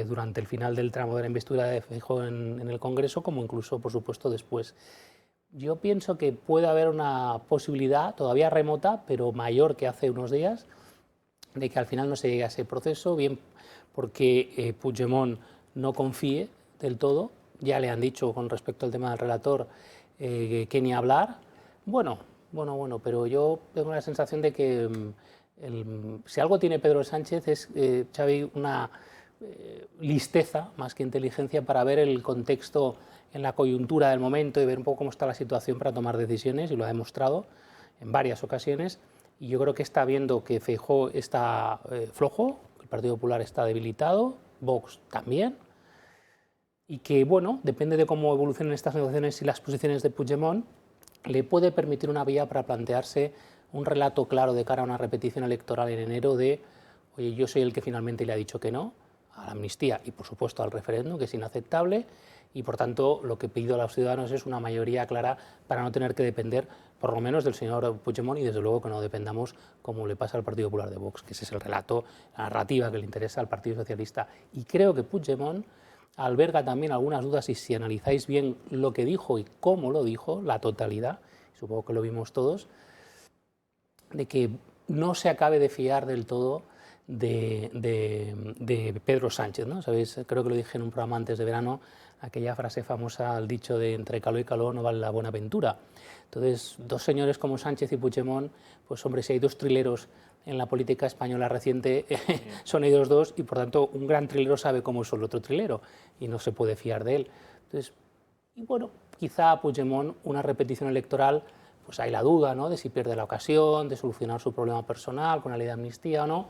durante el final del tramo de la investidura de Feijóo en el Congreso como incluso, por supuesto, después. Yo pienso que puede haber una posibilidad, todavía remota, pero mayor que hace unos días, de que al final no se llegue a ese proceso, bien porque Puigdemont no confíe del todo. Ya le han dicho con respecto al tema del relator que ni hablar. Bueno, pero yo tengo la sensación de que si algo tiene Pedro Sánchez es, Xavi, una listeza más que inteligencia para ver el contexto en la coyuntura del momento y ver un poco cómo está la situación para tomar decisiones, y lo ha demostrado en varias ocasiones. Y yo creo que está viendo que Feijóo está flojo, que el Partido Popular está debilitado, Vox también, y que, bueno, depende de cómo evolucionen estas negociaciones y las posiciones de Puigdemont, le puede permitir una vía para plantearse un relato claro de cara a una repetición electoral en enero de, oye, yo soy el que finalmente le ha dicho que no a la amnistía y, por supuesto, al referéndum, que es inaceptable, y, por tanto, lo que pido a los ciudadanos es una mayoría clara para no tener que depender, por lo menos, del señor Puigdemont y, desde luego, que no dependamos, como le pasa al Partido Popular de Vox, que ese es el relato, la narrativa que le interesa al Partido Socialista. Y creo que Puigdemont alberga también algunas dudas, y si analizáis bien lo que dijo y cómo lo dijo, la totalidad, supongo que lo vimos todos, de que no se acabe de fiar del todo de Pedro Sánchez, ¿no? ¿Sabéis? Creo que lo dije en un programa antes de verano, aquella frase famosa, el dicho de entre caló y caló no vale la buena aventura. Entonces, dos señores como Sánchez y Puigdemont, pues hombre, si hay dos trileros en la política española reciente, son ellos dos, y por tanto un gran trilero sabe cómo es el otro trilero y no se puede fiar de él. Entonces, y bueno, quizá Puigdemont, una repetición electoral, pues hay la duda, ¿no?, de si pierde la ocasión, de solucionar su problema personal con la ley de amnistía o no,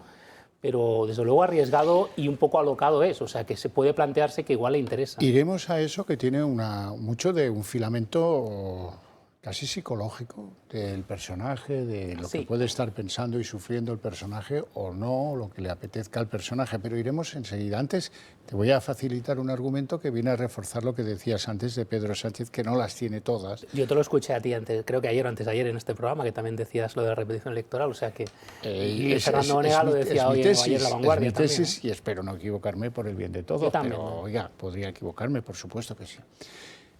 pero desde luego arriesgado y un poco alocado es, o sea que se puede plantearse que igual le interesa. Iremos a eso que tiene mucho de un filamento casi psicológico del personaje, de lo que puede estar pensando y sufriendo el personaje o no, lo que le apetezca al personaje, pero iremos enseguida. Antes te voy a facilitar un argumento que viene a reforzar lo que decías antes de Pedro Sánchez, que no las tiene todas. Yo te lo escuché a ti antes, creo que ayer o antes de ayer en este programa, que también decías lo de la repetición electoral, o sea que Fernando Onega lo decía hoy ayer en La Vanguardia. Es mi tesis, y espero no equivocarme por el bien de todos, pero oiga, podría equivocarme, por supuesto que sí.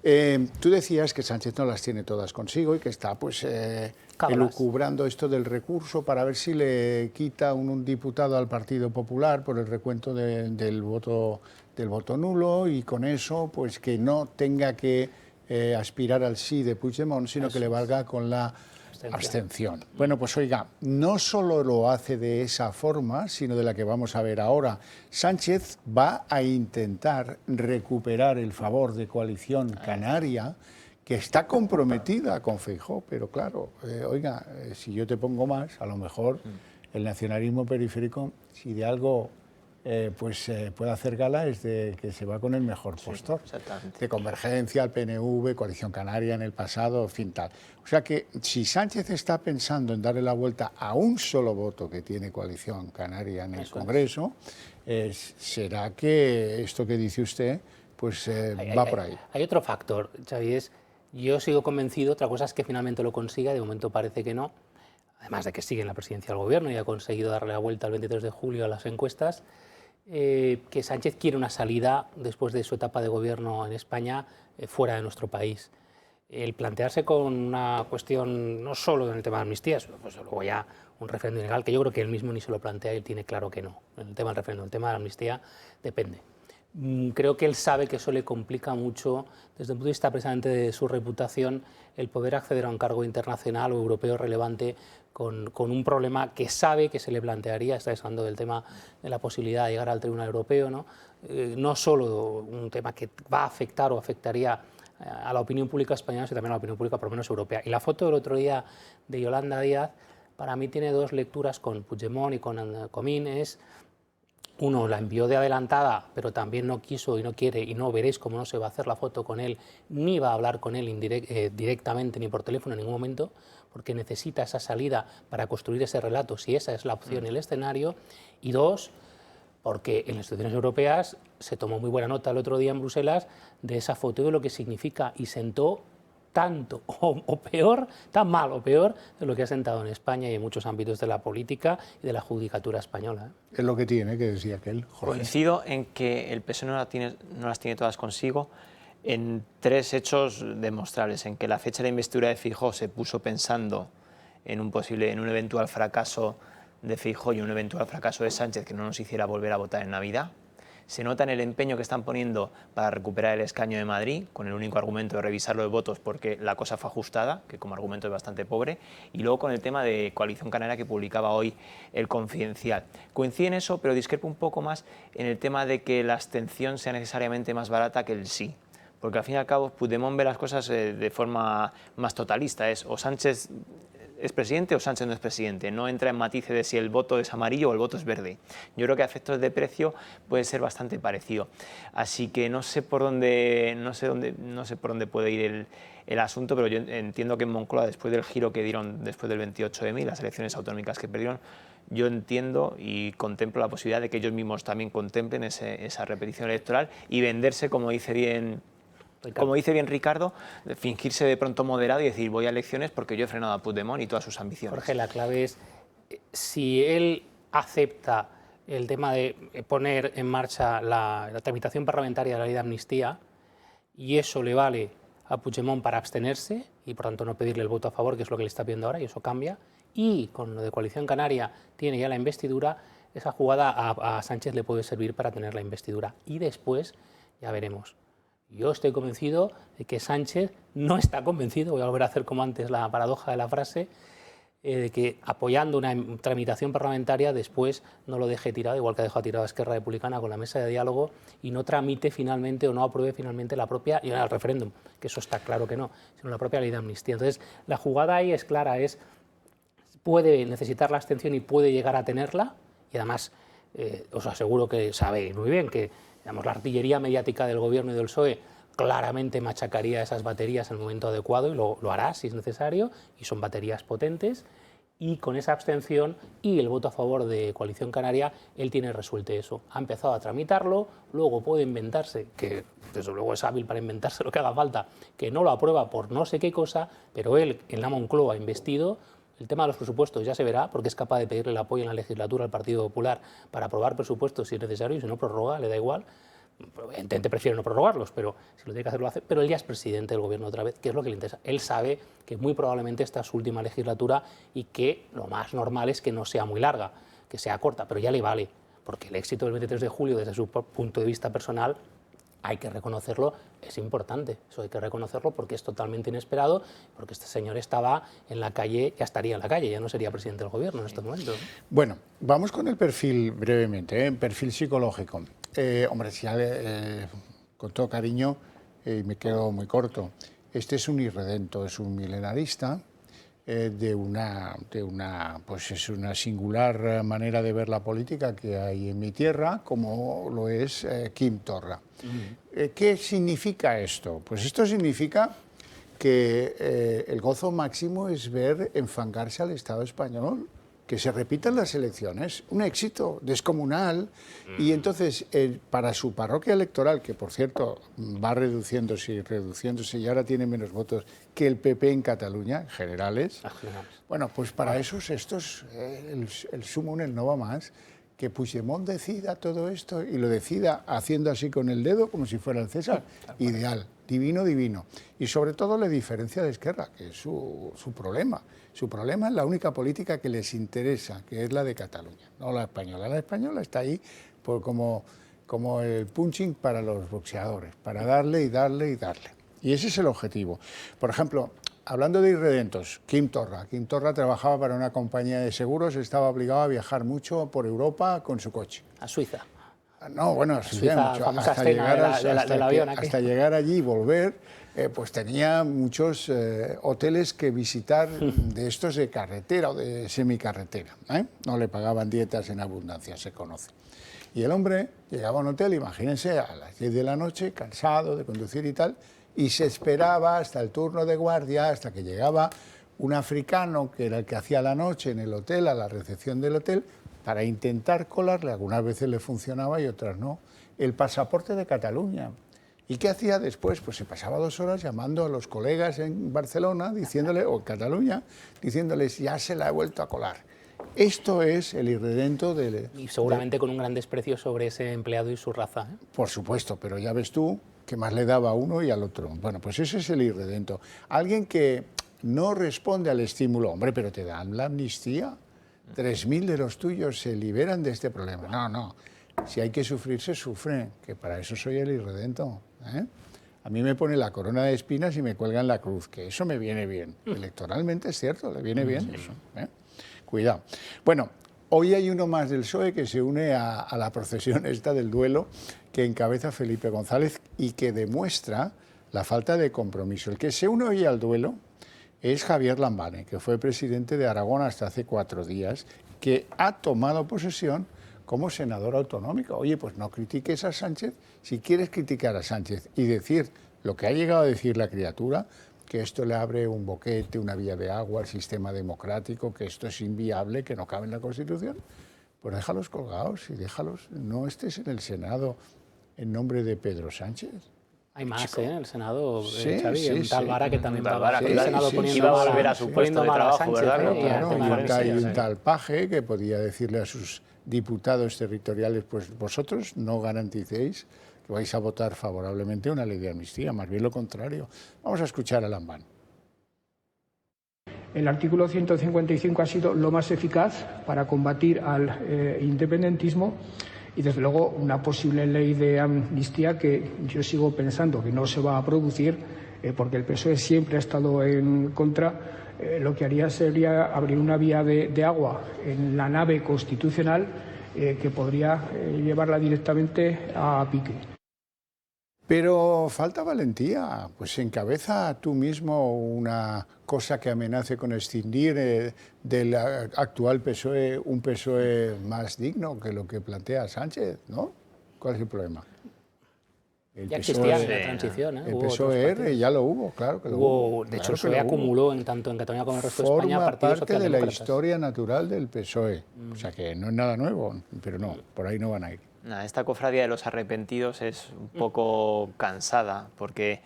Tú decías que Sánchez no las tiene todas consigo y que está pues elucubrando esto del recurso para ver si le quita un diputado al Partido Popular por el recuento del voto nulo, y con eso pues que no tenga que aspirar al sí de Puigdemont, sino que le valga con la abstención. Bueno, pues oiga, no solo lo hace de esa forma, sino de la que vamos a ver ahora. Sánchez va a intentar recuperar el favor de Coalición Canaria, que está comprometida con Feijóo, pero claro, oiga, si yo te pongo más, a lo mejor el nacionalismo periférico, si de algo puede hacer gala, es de que se va con el mejor postor. De Convergencia, el PNV, Coalición Canaria en el pasado, en fin, tal. O sea que si Sánchez está pensando en darle la vuelta a un solo voto que tiene Coalición Canaria en el Congreso, será que esto que dice usted pues va por ahí. Hay otro factor, Xavi, yo sigo convencido, otra cosa es que finalmente lo consiga, de momento parece que no, además de que sigue en la presidencia del Gobierno y ha conseguido darle la vuelta el 23 de julio a las encuestas, que Sánchez quiere una salida después de su etapa de gobierno en España fuera de nuestro país. El plantearse con una cuestión no solo en el tema de amnistías, pues luego ya un referéndum ilegal, que yo creo que él mismo ni se lo plantea y él tiene claro que no. En el tema del referéndum, el tema de la amnistía depende. Creo que él sabe que eso le complica mucho, desde el punto de vista precisamente de su reputación, el poder acceder a un cargo internacional o europeo relevante con un problema que sabe que se le plantearía. Está hablando del tema de la posibilidad de llegar al Tribunal Europeo, ¿no? No solo un tema que va a afectar o afectaría a la opinión pública española, sino también a la opinión pública por lo menos europea. Y la foto del otro día de Yolanda Díaz, para mí tiene dos lecturas con Puigdemont y con Comín. Uno, la envió de adelantada, pero también no quiso y no quiere, y no veréis cómo no se va a hacer la foto con él, ni va a hablar con él directamente ni por teléfono en ningún momento, porque necesita esa salida para construir ese relato, si esa es la opción y el escenario. Y dos, porque en las instituciones europeas se tomó muy buena nota el otro día en Bruselas de esa foto y de lo que significa, y sentó tanto o peor, tan mal o peor de lo que ha sentado en España y en muchos ámbitos de la política y de la judicatura española. Es lo que tiene, que decía aquel, Jorge. Coincido en que el PSOE no las tiene todas consigo en tres hechos demostrables: en que la fecha de investidura de Feijóo se puso pensando en un eventual fracaso de Feijóo y un eventual fracaso de Sánchez que no nos hiciera volver a votar en Navidad. Se nota en el empeño que están poniendo para recuperar el escaño de Madrid, con el único argumento de revisar los votos porque la cosa fue ajustada, que como argumento es bastante pobre, y luego con el tema de Coalición Canaria que publicaba hoy El Confidencial. Coincide en eso, pero discrepo un poco más en el tema de que la abstención sea necesariamente más barata que el sí. Porque al fin y al cabo Puigdemont ve las cosas de forma más totalista, es o Sánchez es presidente o Sánchez no es presidente, no entra en matices de si el voto es amarillo o el voto es verde. Yo creo que a efectos de precio puede ser bastante parecido. Así que no sé por dónde puede ir el asunto, pero yo entiendo que en Moncloa, después del giro que dieron después del 28M y las elecciones autonómicas que perdieron, yo entiendo y contemplo la posibilidad de que ellos mismos también contemplen esa repetición electoral y venderse, como dice bien Ricardo, fingirse de pronto moderado y decir voy a elecciones porque yo he frenado a Puigdemont y todas sus ambiciones. Jorge, la clave es si él acepta el tema de poner en marcha la tramitación parlamentaria de la ley de amnistía y eso le vale a Puigdemont para abstenerse y por tanto no pedirle el voto a favor, que es lo que le está pidiendo ahora, y eso cambia, y con lo de Coalición Canaria tiene ya la investidura, esa jugada a Sánchez le puede servir para tener la investidura y después ya veremos. Yo estoy convencido de que Sánchez no está convencido, voy a volver a hacer como antes la paradoja de la frase, de que apoyando una tramitación parlamentaria después no lo deje tirado, igual que ha dejado tirado a Esquerra Republicana con la mesa de diálogo, y no tramite finalmente o no apruebe finalmente la propia, y el referéndum, que eso está claro que no, sino la propia ley de amnistía. Entonces, la jugada ahí es clara, puede necesitar la abstención y puede llegar a tenerla, y además os aseguro que sabe muy bien que digamos, la artillería mediática del Gobierno y del PSOE claramente machacaría esas baterías en el momento adecuado y lo hará si es necesario, y son baterías potentes, y con esa abstención y el voto a favor de Coalición Canaria, él tiene resuelto eso. Ha empezado a tramitarlo, luego puede inventarse, que desde luego es hábil para inventarse lo que haga falta, que no lo aprueba por no sé qué cosa, pero él en la Moncloa investido. El tema de los presupuestos ya se verá, porque es capaz de pedirle el apoyo en la legislatura al Partido Popular para aprobar presupuestos si es necesario, y si no prorroga, le da igual. Evidentemente prefiere no prorrogarlos, pero si lo tiene que hacer, lo hace. Pero él ya es presidente del gobierno otra vez, que es lo que le interesa. Él sabe que muy probablemente esta es su última legislatura y que lo más normal es que no sea muy larga, que sea corta, pero ya le vale, porque el éxito del 23 de julio, desde su punto de vista personal, hay que reconocerlo, es importante. Eso hay que reconocerlo porque es totalmente inesperado, porque este señor estaba en la calle, ya estaría en la calle, ya no sería presidente del gobierno en estos momentos. Bueno, vamos con el perfil brevemente, perfil psicológico. Hombre, si con todo cariño, me quedo muy corto. Este es un irredento, es un milenarista pues es una singular manera de ver la política que hay en mi tierra, como lo es Quim Torra. ¿Qué significa esto? Pues esto significa que el gozo máximo es ver enfangarse al Estado español, que se repitan las elecciones, un éxito descomunal, y entonces para su parroquia electoral, que por cierto va reduciéndose y ahora tiene menos votos que el PP en Cataluña, generales, bueno, pues para esos estos, el sumum, el no va más, que Puigdemont decida todo esto y lo decida haciendo así con el dedo como si fuera el César, ideal, divino, divino. Y sobre todo le diferencia de Esquerra, que es su problema. Su problema es la única política que les interesa, que es la de Cataluña, no la española. La española está ahí como el punching para los boxeadores, para darle y darle y darle. Y ese es el objetivo. Por ejemplo, hablando de irredentos, Quim Torra. Quim Torra trabajaba para una compañía de seguros, estaba obligado a viajar mucho por Europa con su coche. A Suiza. No, bueno, a Suiza mucho, hasta llegar allí y volver. Pues tenía muchos hoteles que visitar de estos de carretera o de semicarretera. No le pagaban dietas en abundancia, se conoce. Y el hombre llegaba a un hotel, imagínense, a las 10 de la noche, cansado de conducir y tal, y se esperaba hasta el turno de guardia, hasta que llegaba un africano, que era el que hacía la noche en el hotel, a la recepción del hotel, para intentar colarle, algunas veces le funcionaba y otras no, el pasaporte de Cataluña. ¿Y qué hacía después? Pues se pasaba 2 horas llamando a los colegas en Barcelona, diciéndole, o en Cataluña, diciéndoles, ya se la he vuelto a colar. Esto es el irredento del... Y seguramente con un gran desprecio sobre ese empleado y su raza. Por supuesto, pero ya ves tú que más le daba a uno y al otro. Bueno, pues ese es el irredento. Alguien que no responde al estímulo, hombre, pero te dan la amnistía. 3.000 de los tuyos se liberan de este problema. No, no. Si hay que sufrir, se sufre, que para eso soy el irredento. A mí me pone la corona de espinas y me cuelgan la cruz, que eso me viene bien. Electoralmente es cierto, le viene bien eso. Cuidado. Bueno, hoy hay uno más del PSOE que se une a la procesión esta del duelo que encabeza Felipe González y que demuestra la falta de compromiso. El que se une hoy al duelo es Javier Lambane, que fue presidente de Aragón hasta hace 4 días, que ha tomado posesión como senador autonómico. Oye, pues no critiques a Sánchez. Si quieres criticar a Sánchez y decir lo que ha llegado a decir la criatura, que esto le abre un boquete, una vía de agua al sistema democrático, que esto es inviable, que no cabe en la Constitución, pues déjalos colgados y déjalos. No estés en el Senado en nombre de Pedro Sánchez. Hay más, en el Senado, sí, Xavi, en tal Vara que también va el Senado poniendo iba a volver a su puesto de trabajo, Sánchez, ¿verdad? Claro, hay un tal Paje que podía decirle a sus diputados territoriales, pues vosotros no garanticéis que vais a votar favorablemente una ley de amnistía, más bien lo contrario. Vamos a escuchar a Lambán. El artículo 155 ha sido lo más eficaz para combatir al independentismo y, desde luego, una posible ley de amnistía que yo sigo pensando que no se va a producir porque el PSOE siempre ha estado en contra. Lo que haría sería abrir una vía de agua en la nave constitucional que podría llevarla directamente a pique. Pero falta valentía, pues encabeza tú mismo una cosa que amenace con extinguir del actual PSOE un PSOE más digno que lo que plantea Sánchez, ¿no? ¿Cuál es el problema? Ya existía en la transición, El PSOE ya lo hubo, claro que lo hubo. De hecho, el PSOE acumuló tanto en Cataluña como en el resto de España partidos socialdemócratas. Forma parte de la historia natural del PSOE. O sea que no es nada nuevo, pero no, por ahí no van a ir. Esta cofradía de los arrepentidos es un poco cansada porque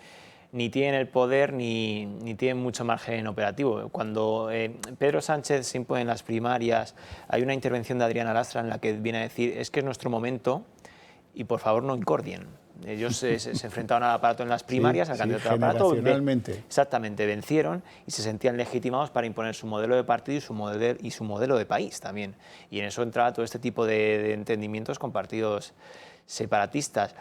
ni tienen el poder ni tienen mucho margen operativo. Cuando Pedro Sánchez se impone en las primarias, hay una intervención de Adriana Lastra en la que viene a decir es que es nuestro momento y por favor no incordien. Ellos se enfrentaron al aparato en las primarias, al candidato al aparato. Exactamente, vencieron y se sentían legitimados para imponer su modelo de partido y su modelo de país también. Y en eso entraba todo este tipo de entendimientos con partidos separatistas.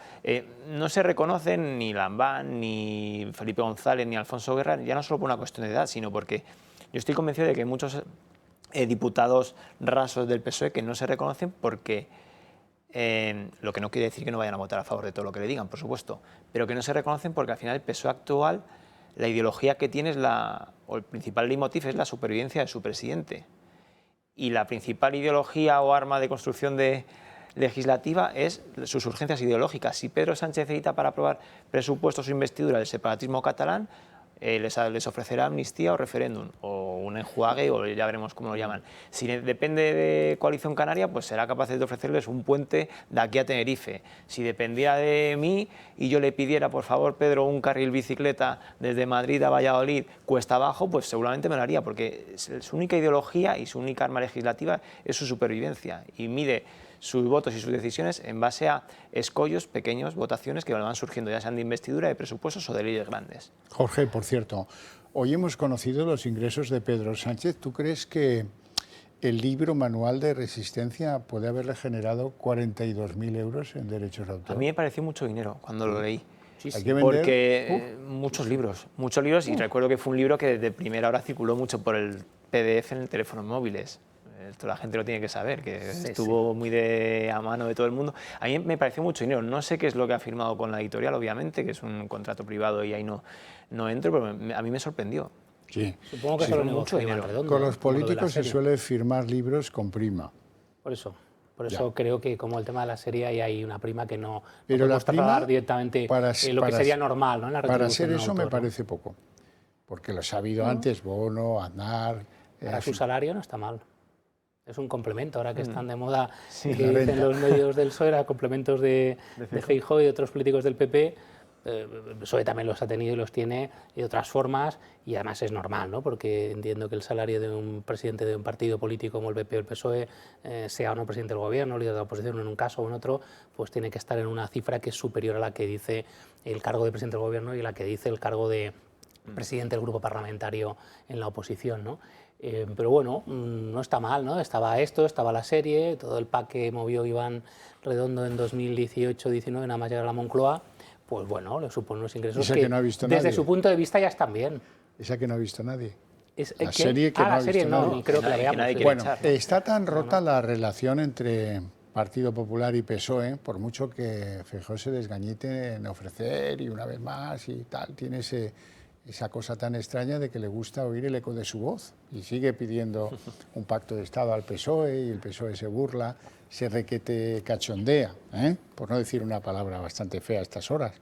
No se reconocen ni Lambán, ni Felipe González, ni Alfonso Guerra, ya no solo por una cuestión de edad, sino porque yo estoy convencido de que hay muchos diputados rasos del PSOE que no se reconocen porque... lo que no quiere decir que no vayan a votar a favor de todo lo que le digan, por supuesto, pero que no se reconocen porque al final el PSOE actual, la ideología que tiene o el principal leitmotiv es la supervivencia de su presidente. Y la principal ideología o arma de construcción legislativa es sus urgencias ideológicas. Si Pedro Sánchez necesita para aprobar presupuestos o investidura del separatismo catalán, les ofrecerá amnistía o referéndum, o un enjuague, o ya veremos cómo lo llaman. Si depende de Coalición Canaria, pues será capaz de ofrecerles un puente de aquí a Tenerife. Si dependiera de mí y yo le pidiera, por favor, Pedro, un carril bicicleta desde Madrid a Valladolid, cuesta abajo, pues seguramente me lo haría, porque su única ideología y su única arma legislativa es su supervivencia, y mide sus votos y sus decisiones en base a escollos, pequeños, votaciones que van surgiendo, ya sean de investidura, de presupuestos o de leyes grandes. Jorge, por cierto, hoy hemos conocido los ingresos de Pedro Sánchez. ¿Tú crees que el libro Manual de Resistencia puede haberle generado 42.000 euros en derechos de autor? A mí me pareció mucho dinero cuando lo leí. ¿Hay que vender? Porque muchos libros, y recuerdo que fue un libro que desde primera hora circuló mucho por el PDF en teléfonos móviles. Esto la gente lo tiene que saber, que estuvo muy a mano de todo el mundo. A mí me pareció mucho dinero. No sé qué es lo que ha firmado con la editorial, obviamente, que es un contrato privado y ahí no entro, pero a mí me sorprendió. Sí. Supongo que se lo negoció Iván Redondo. Con los políticos se suele firmar libros con prima. Por eso creo que como el tema de la serie hay una prima que no pero podemos trasladar directamente lo que sería normal, ¿no? En la para hacer eso autor, me parece poco, porque lo ha habido antes Bono, Aznar... Para su salario no está mal. Es un complemento, ahora que están de moda, que dicen los medios del PSOE, complementos de Feijóo y de otros políticos del PP. El PSOE también los ha tenido y los tiene de otras formas, y además es normal, ¿no? Porque entiendo que el salario de un presidente de un partido político como el PP o el PSOE, sea o no presidente del gobierno, líder de la oposición en un caso o en otro, pues tiene que estar en una cifra que es superior a la que dice el cargo de presidente del gobierno y la que dice el cargo de presidente del grupo parlamentario en la oposición, ¿no? Pero bueno, no está mal, ¿no? Estaba la serie, todo el pack que movió Iván Redondo en 2018-19, nada más llegar a la Moncloa, pues bueno, le supone unos ingresos que no ha visto desde nadie. Su punto de vista ya están bien. Esa que no ha visto nadie. La serie que no ha visto nadie. Ni creo que la veamos. Bueno, está tan rota la relación entre Partido Popular y PSOE, por mucho que Feijóo se desgañite en ofrecer y una vez más y tal, tiene esa cosa tan extraña de que le gusta oír el eco de su voz y sigue pidiendo un pacto de Estado al PSOE y el PSOE se burla, se requete cachondea, por no decir una palabra bastante fea a estas horas.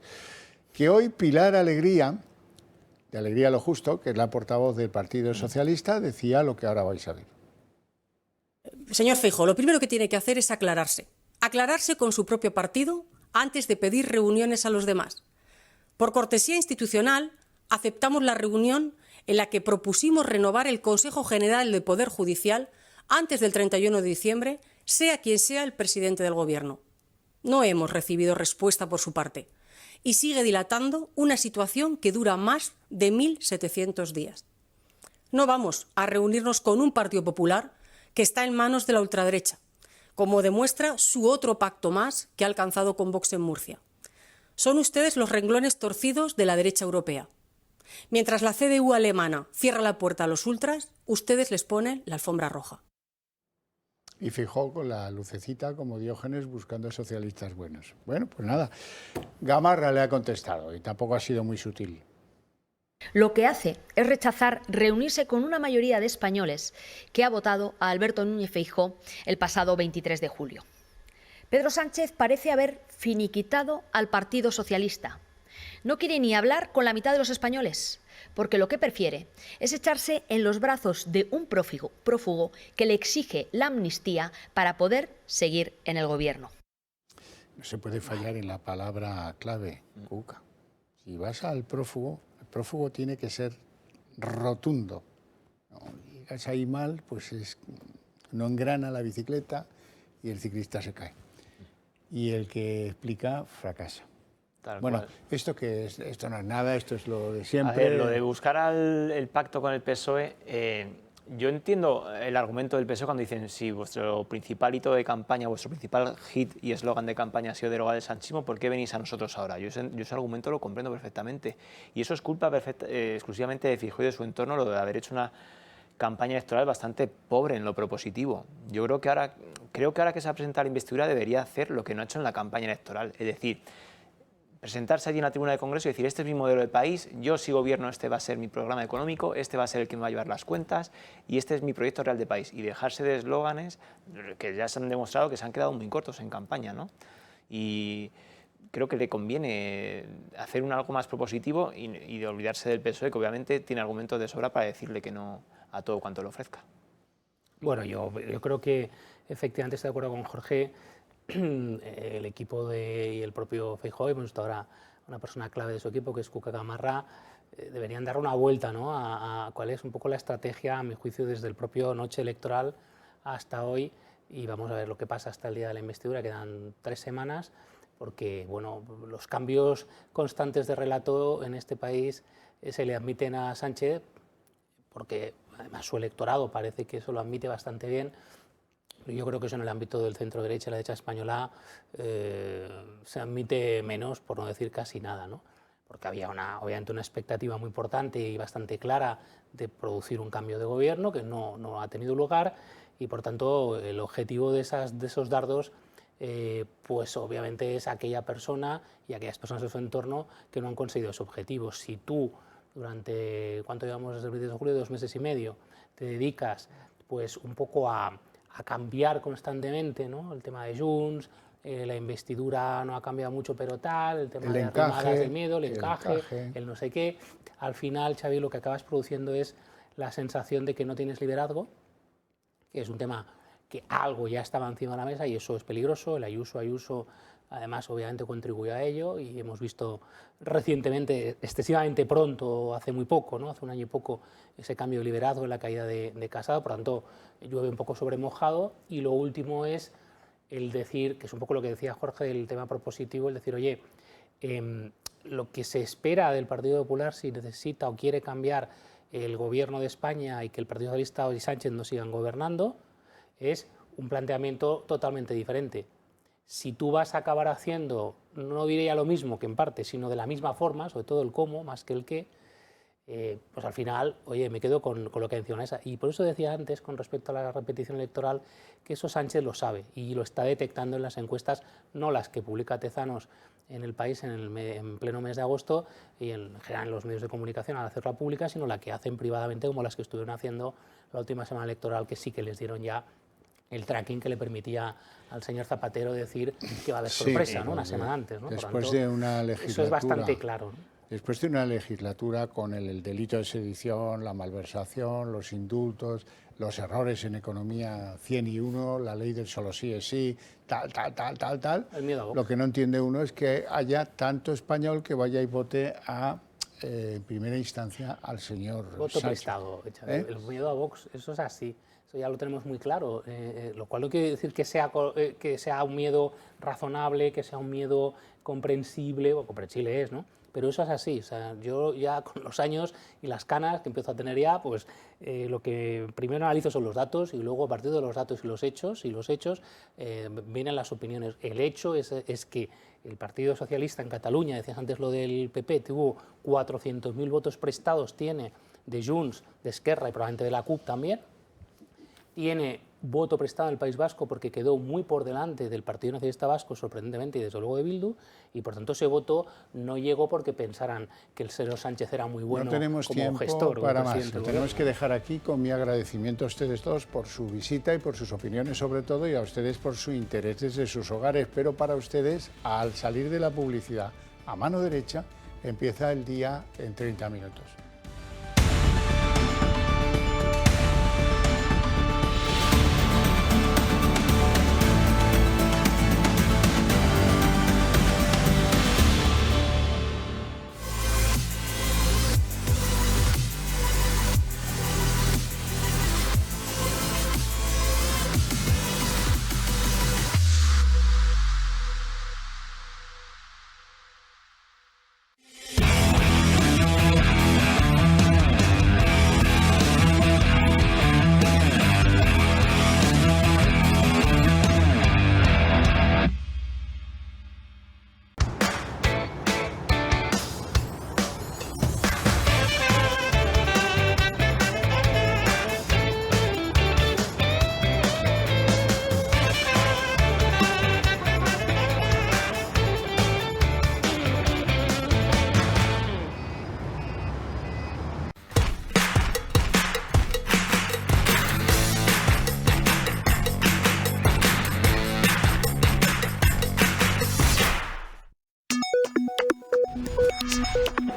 Que hoy Pilar Alegría, de Alegría lo Justo, que es la portavoz del Partido Socialista, decía lo que ahora vais a ver. Señor Feijóo, lo primero que tiene que hacer es aclararse con su propio partido antes de pedir reuniones a los demás. Por cortesía institucional, aceptamos la reunión en la que propusimos renovar el Consejo General del Poder Judicial antes del 31 de diciembre, sea quien sea el presidente del Gobierno. No hemos recibido respuesta por su parte y sigue dilatando una situación que dura más de 1.700 días. No vamos a reunirnos con un Partido Popular que está en manos de la ultraderecha, como demuestra su otro pacto más que ha alcanzado con Vox en Murcia. Son ustedes los renglones torcidos de la derecha europea. Mientras la CDU alemana cierra la puerta a los ultras, ustedes les ponen la alfombra roja. Y Feijóo con la lucecita como Diógenes buscando socialistas buenos. Bueno, pues nada, Gamarra le ha contestado y tampoco ha sido muy sutil. Lo que hace es rechazar reunirse con una mayoría de españoles que ha votado a Alberto Núñez Feijóo el pasado 23 de julio. Pedro Sánchez parece haber finiquitado al Partido Socialista. No quiere ni hablar con la mitad de los españoles, porque lo que prefiere es echarse en los brazos de un prófugo que le exige la amnistía para poder seguir en el gobierno. No se puede fallar en la palabra clave, Cuca. Si vas al prófugo, el prófugo tiene que ser rotundo. No, llegas ahí mal, pues no engrana la bicicleta y el ciclista se cae. y el que explica fracasa. Tal bueno, cual. ¿esto qué es? Esto no es nada, esto es lo de siempre. A ver, lo de buscar el pacto con el PSOE, yo entiendo el argumento del PSOE cuando dicen si vuestro principal hito de campaña, vuestro principal hit y eslogan de campaña ha sido derogar el sanchismo, ¿por qué venís a nosotros ahora? Yo ese argumento lo comprendo perfectamente. Y eso es culpa exclusivamente de Feijóo y de su entorno, lo de haber hecho una campaña electoral bastante pobre en lo propositivo. Yo creo que ahora que se va a presentar la investidura debería hacer lo que no ha hecho en la campaña electoral, es decir, presentarse allí en la tribuna de Congreso y decir, este es mi modelo de país, yo si gobierno este va a ser mi programa económico, este va a ser el que me va a llevar las cuentas y este es mi proyecto real de país. Y dejarse de eslóganes que ya se han demostrado que se han quedado muy cortos en campaña, ¿no? Y creo que le conviene hacer algo más propositivo y de olvidarse del PSOE, que obviamente tiene argumentos de sobra para decirle que no a todo cuanto le ofrezca. Bueno, yo creo que efectivamente estoy de acuerdo con Jorge. El equipo y el propio Feijóo, hemos visto ahora una persona clave de su equipo, que es Cuca Gamarra, deberían dar una vuelta, ¿no?, a cuál es un poco la estrategia, a mi juicio, desde el propio noche electoral hasta hoy, y vamos a ver lo que pasa hasta el día de la investidura. Quedan 3 semanas, porque bueno, los cambios constantes de relato en este país se le admiten a Sánchez, porque además su electorado parece que eso lo admite bastante bien. Yo creo que eso en el ámbito del centro-derecha y la derecha española se admite menos, por no decir casi nada, ¿no? Porque había obviamente una expectativa muy importante y bastante clara de producir un cambio de gobierno que no ha tenido lugar, y por tanto el objetivo de esos dardos pues obviamente es aquella persona y aquellas personas de su entorno que no han conseguido ese objetivo. Si tú durante, ¿cuánto llevamos desde el 22 de julio? 2 meses y medio, te dedicas pues un poco a cambiar constantemente, ¿no?, el tema de Junts, la investidura no ha cambiado mucho, pero tal, el tema de las rimadas del miedo, el encaje, el no sé qué. Al final, Xavi, lo que acabas produciendo es la sensación de que no tienes liderazgo, que es un tema que algo ya estaba encima de la mesa y eso es peligroso. El Ayuso además obviamente contribuyó a ello, y hemos visto recientemente, excesivamente pronto, hace muy poco, ¿no?, hace un año y poco, ese cambio de liderazgo en la caída de Casado. Por tanto, llueve un poco sobre mojado. Y lo último es el decir, que es un poco lo que decía Jorge del tema propositivo, el decir, oye, lo que se espera del Partido Popular, si necesita o quiere cambiar el gobierno de España y que el Partido Socialista y Sánchez no sigan gobernando, es un planteamiento totalmente diferente. Si tú vas a acabar haciendo, no diría lo mismo que en parte, sino de la misma forma, sobre todo el cómo, más que el qué, pues al final, oye, me quedo con lo que menciona esa. Y por eso decía antes, con respecto a la repetición electoral, que eso Sánchez lo sabe y lo está detectando en las encuestas, no las que publica Tezanos en El País en pleno mes de agosto y en general en los medios de comunicación al hacerla pública, sino la que hacen privadamente, como las que estuvieron haciendo la última semana electoral, que sí que les dieron ya el tracking que le permitía al señor Zapatero decir que va a haber sorpresa, sí, ¿no?, una semana antes, ¿no? Después de una legislatura, eso es bastante claro, ¿no? Después de una legislatura con el delito de sedición, la malversación, los indultos, los errores en economía 100 y 1, la ley del solo sí es sí, tal. El miedo a Vox. Lo que no entiende uno es que haya tanto español que vaya y vote en primera instancia al señor voto Sánchez. Prestado. El miedo a Vox, eso es así. Eso ya lo tenemos muy claro, lo cual no quiere decir que sea un miedo razonable, que sea un miedo comprensible, o comprensible es, ¿no? Pero eso es así. O sea, yo ya con los años y las canas que empiezo a tener ya, pues lo que primero analizo son los datos y luego a partir de los datos y los hechos vienen las opiniones. El hecho es que el Partido Socialista en Cataluña, decías antes lo del PP, tuvo 400.000 votos prestados, tiene de Junts, de Esquerra y probablemente de la CUP también. Tiene voto prestado en el País Vasco porque quedó muy por delante del Partido Nacionalista Vasco, sorprendentemente, y desde luego de Bildu, y por tanto ese voto no llegó porque pensaran que el señor Sánchez era muy bueno como gestor. No tenemos tiempo para más, lo tenemos que dejar aquí con mi agradecimiento a ustedes todos por su visita y por sus opiniones sobre todo, y a ustedes por su interés desde sus hogares, pero para ustedes, al salir de la publicidad a mano derecha, empieza el día en 30 minutos.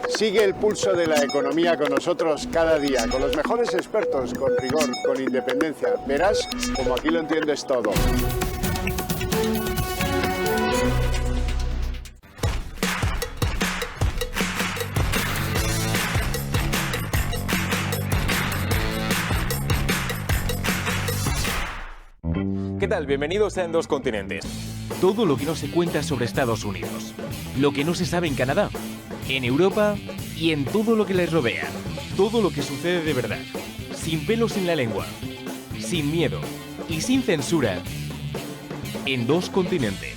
Sigue el pulso de la economía con nosotros cada día, con los mejores expertos, con rigor, con independencia. Verás como aquí lo entiendes todo. ¿Qué tal? Bienvenidos a En Dos Continentes. Todo lo que no se cuenta sobre Estados Unidos, lo que no se sabe en Canadá, en Europa y en todo lo que les rodea. Todo lo que sucede de verdad, sin pelos en la lengua, sin miedo y sin censura, en Dos Continentes.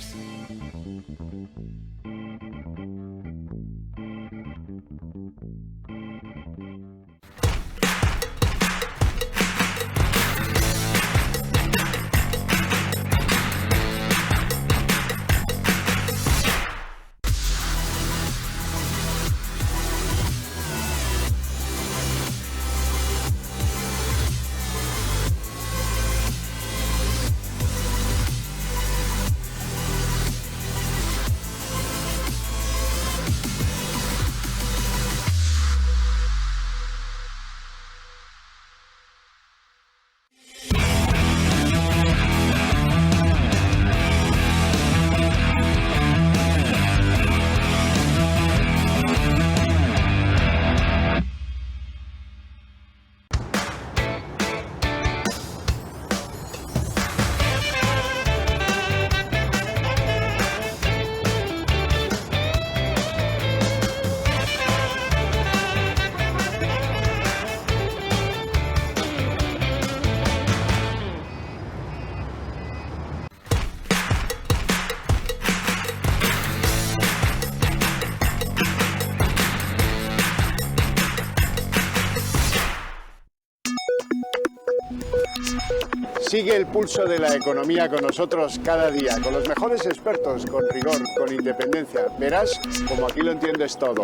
Sigue el pulso de la economía con nosotros cada día, con los mejores expertos, con rigor, con independencia. Verás como aquí lo entiendes todo.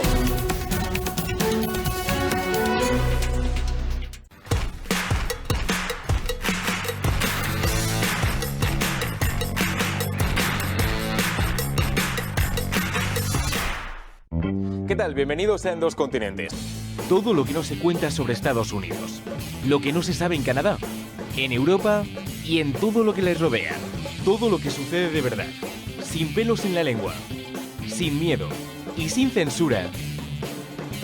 ¿Qué tal? Bienvenidos a En Dos Continentes. Todo lo que no se cuenta sobre Estados Unidos, lo que no se sabe en Canadá, en Europa y en todo lo que les rodea. Todo lo que sucede de verdad, sin pelos en la lengua, sin miedo y sin censura,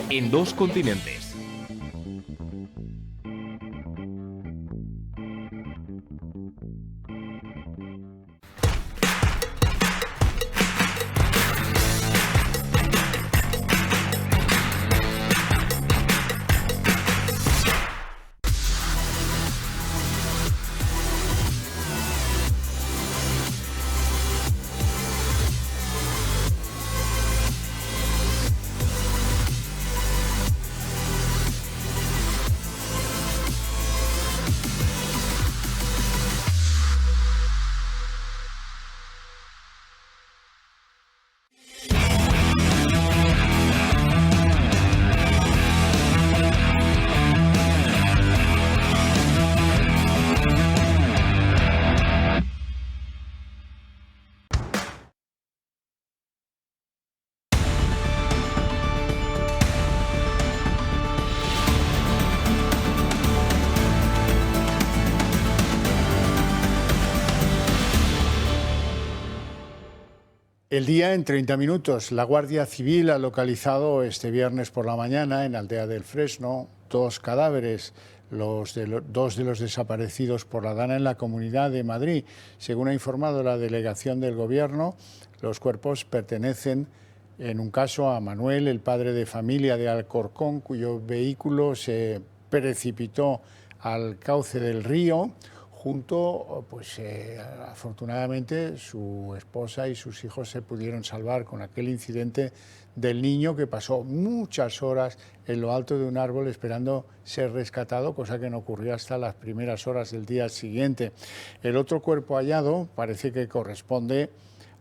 en Dos Continentes. El día en 30 minutos. La Guardia Civil ha localizado este viernes por la mañana en Aldea del Fresno 2 cadáveres, dos de los desaparecidos por la Dana en la Comunidad de Madrid. Según ha informado la delegación del Gobierno, los cuerpos pertenecen en un caso a Manuel, el padre de familia de Alcorcón, cuyo vehículo se precipitó al cauce del río. Afortunadamente, su esposa y sus hijos se pudieron salvar con aquel incidente del niño que pasó muchas horas en lo alto de un árbol esperando ser rescatado, cosa que no ocurrió hasta las primeras horas del día siguiente. El otro cuerpo hallado parece que corresponde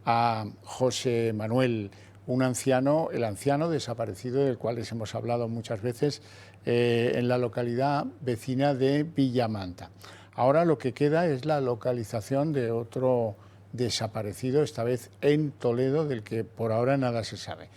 a José Manuel, un anciano, el anciano desaparecido del cual les hemos hablado muchas veces en la localidad vecina de Villamanta. Ahora lo que queda es la localización de otro desaparecido, esta vez en Toledo, del que por ahora nada se sabe.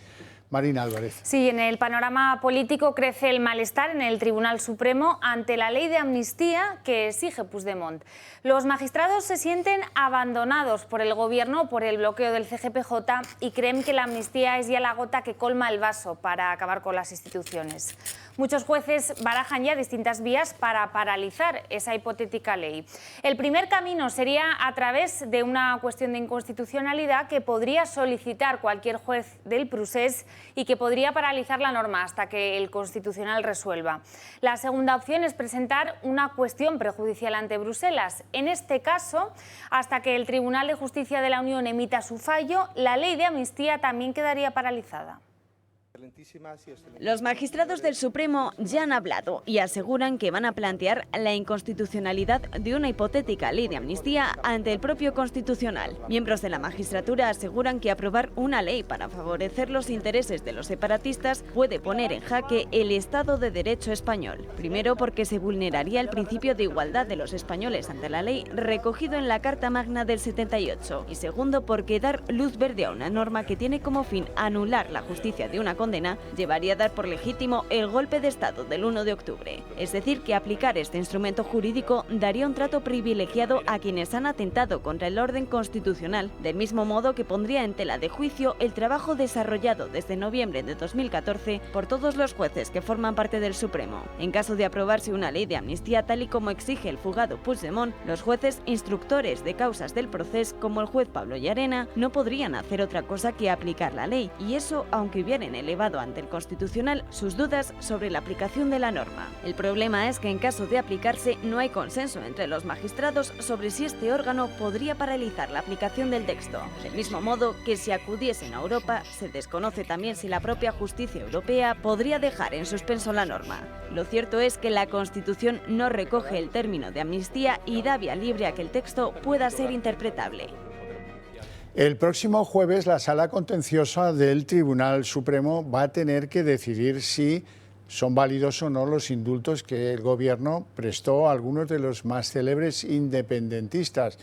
Marina Álvarez. Sí, en el panorama político crece el malestar en el Tribunal Supremo ante la ley de amnistía que exige Puigdemont. Los magistrados se sienten abandonados por el Gobierno por el bloqueo del CGPJ y creen que la amnistía es ya la gota que colma el vaso para acabar con las instituciones. Muchos jueces barajan ya distintas vías para paralizar esa hipotética ley. El primer camino sería a través de una cuestión de inconstitucionalidad que podría solicitar cualquier juez del procés y que podría paralizar la norma hasta que el Constitucional resuelva. La segunda opción es presentar una cuestión prejudicial ante Bruselas. En este caso, hasta que el Tribunal de Justicia de la Unión emita su fallo, la ley de amnistía también quedaría paralizada. Los magistrados del Supremo ya han hablado y aseguran que van a plantear la inconstitucionalidad de una hipotética ley de amnistía ante el propio Constitucional. Miembros de la magistratura aseguran que aprobar una ley para favorecer los intereses de los separatistas puede poner en jaque el Estado de Derecho español. Primero, porque se vulneraría el principio de igualdad de los españoles ante la ley recogido en la Carta Magna del 78. Y segundo, porque dar luz verde a una norma que tiene como fin anular la justicia de una condena llevaría a dar por legítimo el golpe de Estado del 1 de octubre. Es decir, que aplicar este instrumento jurídico daría un trato privilegiado a quienes han atentado contra el orden constitucional, del mismo modo que pondría en tela de juicio el trabajo desarrollado desde noviembre de 2014 por todos los jueces que forman parte del Supremo. En caso de aprobarse una ley de amnistía tal y como exige el fugado Puigdemont, los jueces instructores de causas del proceso, como el juez Pablo Llarena, no podrían hacer otra cosa que aplicar la ley, y eso aunque hubieran elevado ante el Constitucional sus dudas sobre la aplicación de la norma. El problema es que en caso de aplicarse no hay consenso entre los magistrados sobre si este órgano podría paralizar la aplicación del texto. Del mismo modo que si acudiesen a Europa, se desconoce también si la propia justicia europea podría dejar en suspenso la norma. Lo cierto es que la Constitución no recoge el término de amnistía y da vía libre a que el texto pueda ser interpretable. El próximo jueves la Sala Contenciosa del Tribunal Supremo va a tener que decidir si son válidos o no los indultos que el Gobierno prestó a algunos de los más célebres independentistas.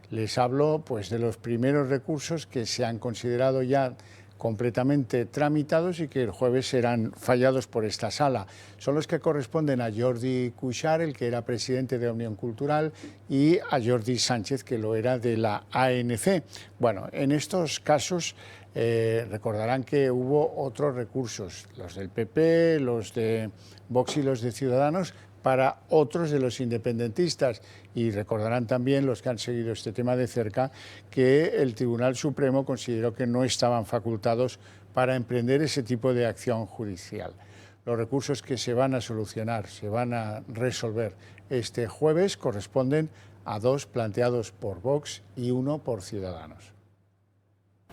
Les hablo pues de los primeros recursos que se han considerado ya completamente tramitados y que el jueves serán fallados por esta sala. Son los que corresponden a Jordi Cuixart, el que era presidente de Òmnium Cultural, y a Jordi Sánchez, que lo era de la ANC. Bueno, en estos casos recordarán que hubo otros recursos, los del PP, los de Vox y los de Ciudadanos, para otros de los independentistas, y recordarán también los que han seguido este tema de cerca que el Tribunal Supremo consideró que no estaban facultados para emprender ese tipo de acción judicial. Los recursos que se van a solucionar, se van a resolver este jueves corresponden a dos planteados por Vox y uno por Ciudadanos.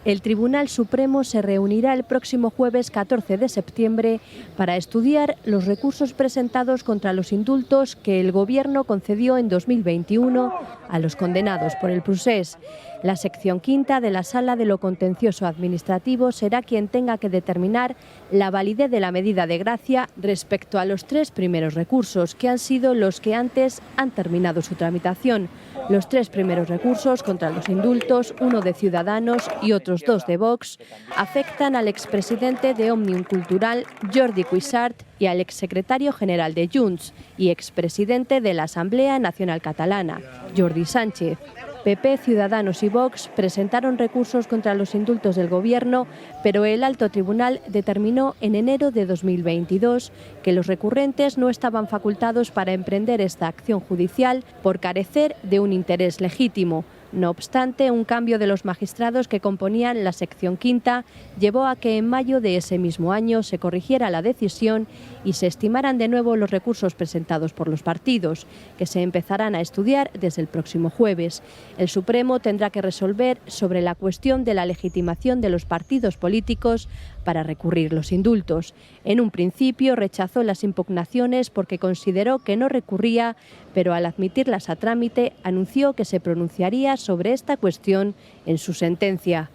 El Tribunal Supremo se reunirá el próximo jueves 14 de septiembre para estudiar los recursos presentados contra los indultos que el Gobierno concedió en 2021 a los condenados por el procés. La sección quinta de la Sala de lo Contencioso Administrativo será quien tenga que determinar la validez de la medida de gracia respecto a los tres primeros recursos, que han sido los que antes han terminado su tramitación. Los tres primeros recursos contra los indultos, uno de Ciudadanos y otros dos de Vox, afectan al expresidente de Òmnium Cultural, Jordi Cuixart, y al exsecretario general de Junts y expresidente de la Asamblea Nacional Catalana, Jordi Sánchez. PP, Ciudadanos y Vox presentaron recursos contra los indultos del Gobierno, pero el Alto Tribunal determinó en enero de 2022 que los recurrentes no estaban facultados para emprender esta acción judicial por carecer de un interés legítimo. No obstante, un cambio de los magistrados que componían la sección quinta llevó a que en mayo de ese mismo año se corrigiera la decisión y se estimaran de nuevo los recursos presentados por los partidos, que se empezarán a estudiar desde el próximo jueves. El Supremo tendrá que resolver sobre la cuestión de la legitimación de los partidos políticos para recurrir los indultos. En un principio rechazó las impugnaciones porque consideró que no recurría, pero al admitirlas a trámite anunció que se pronunciaría sobre esta cuestión en su sentencia.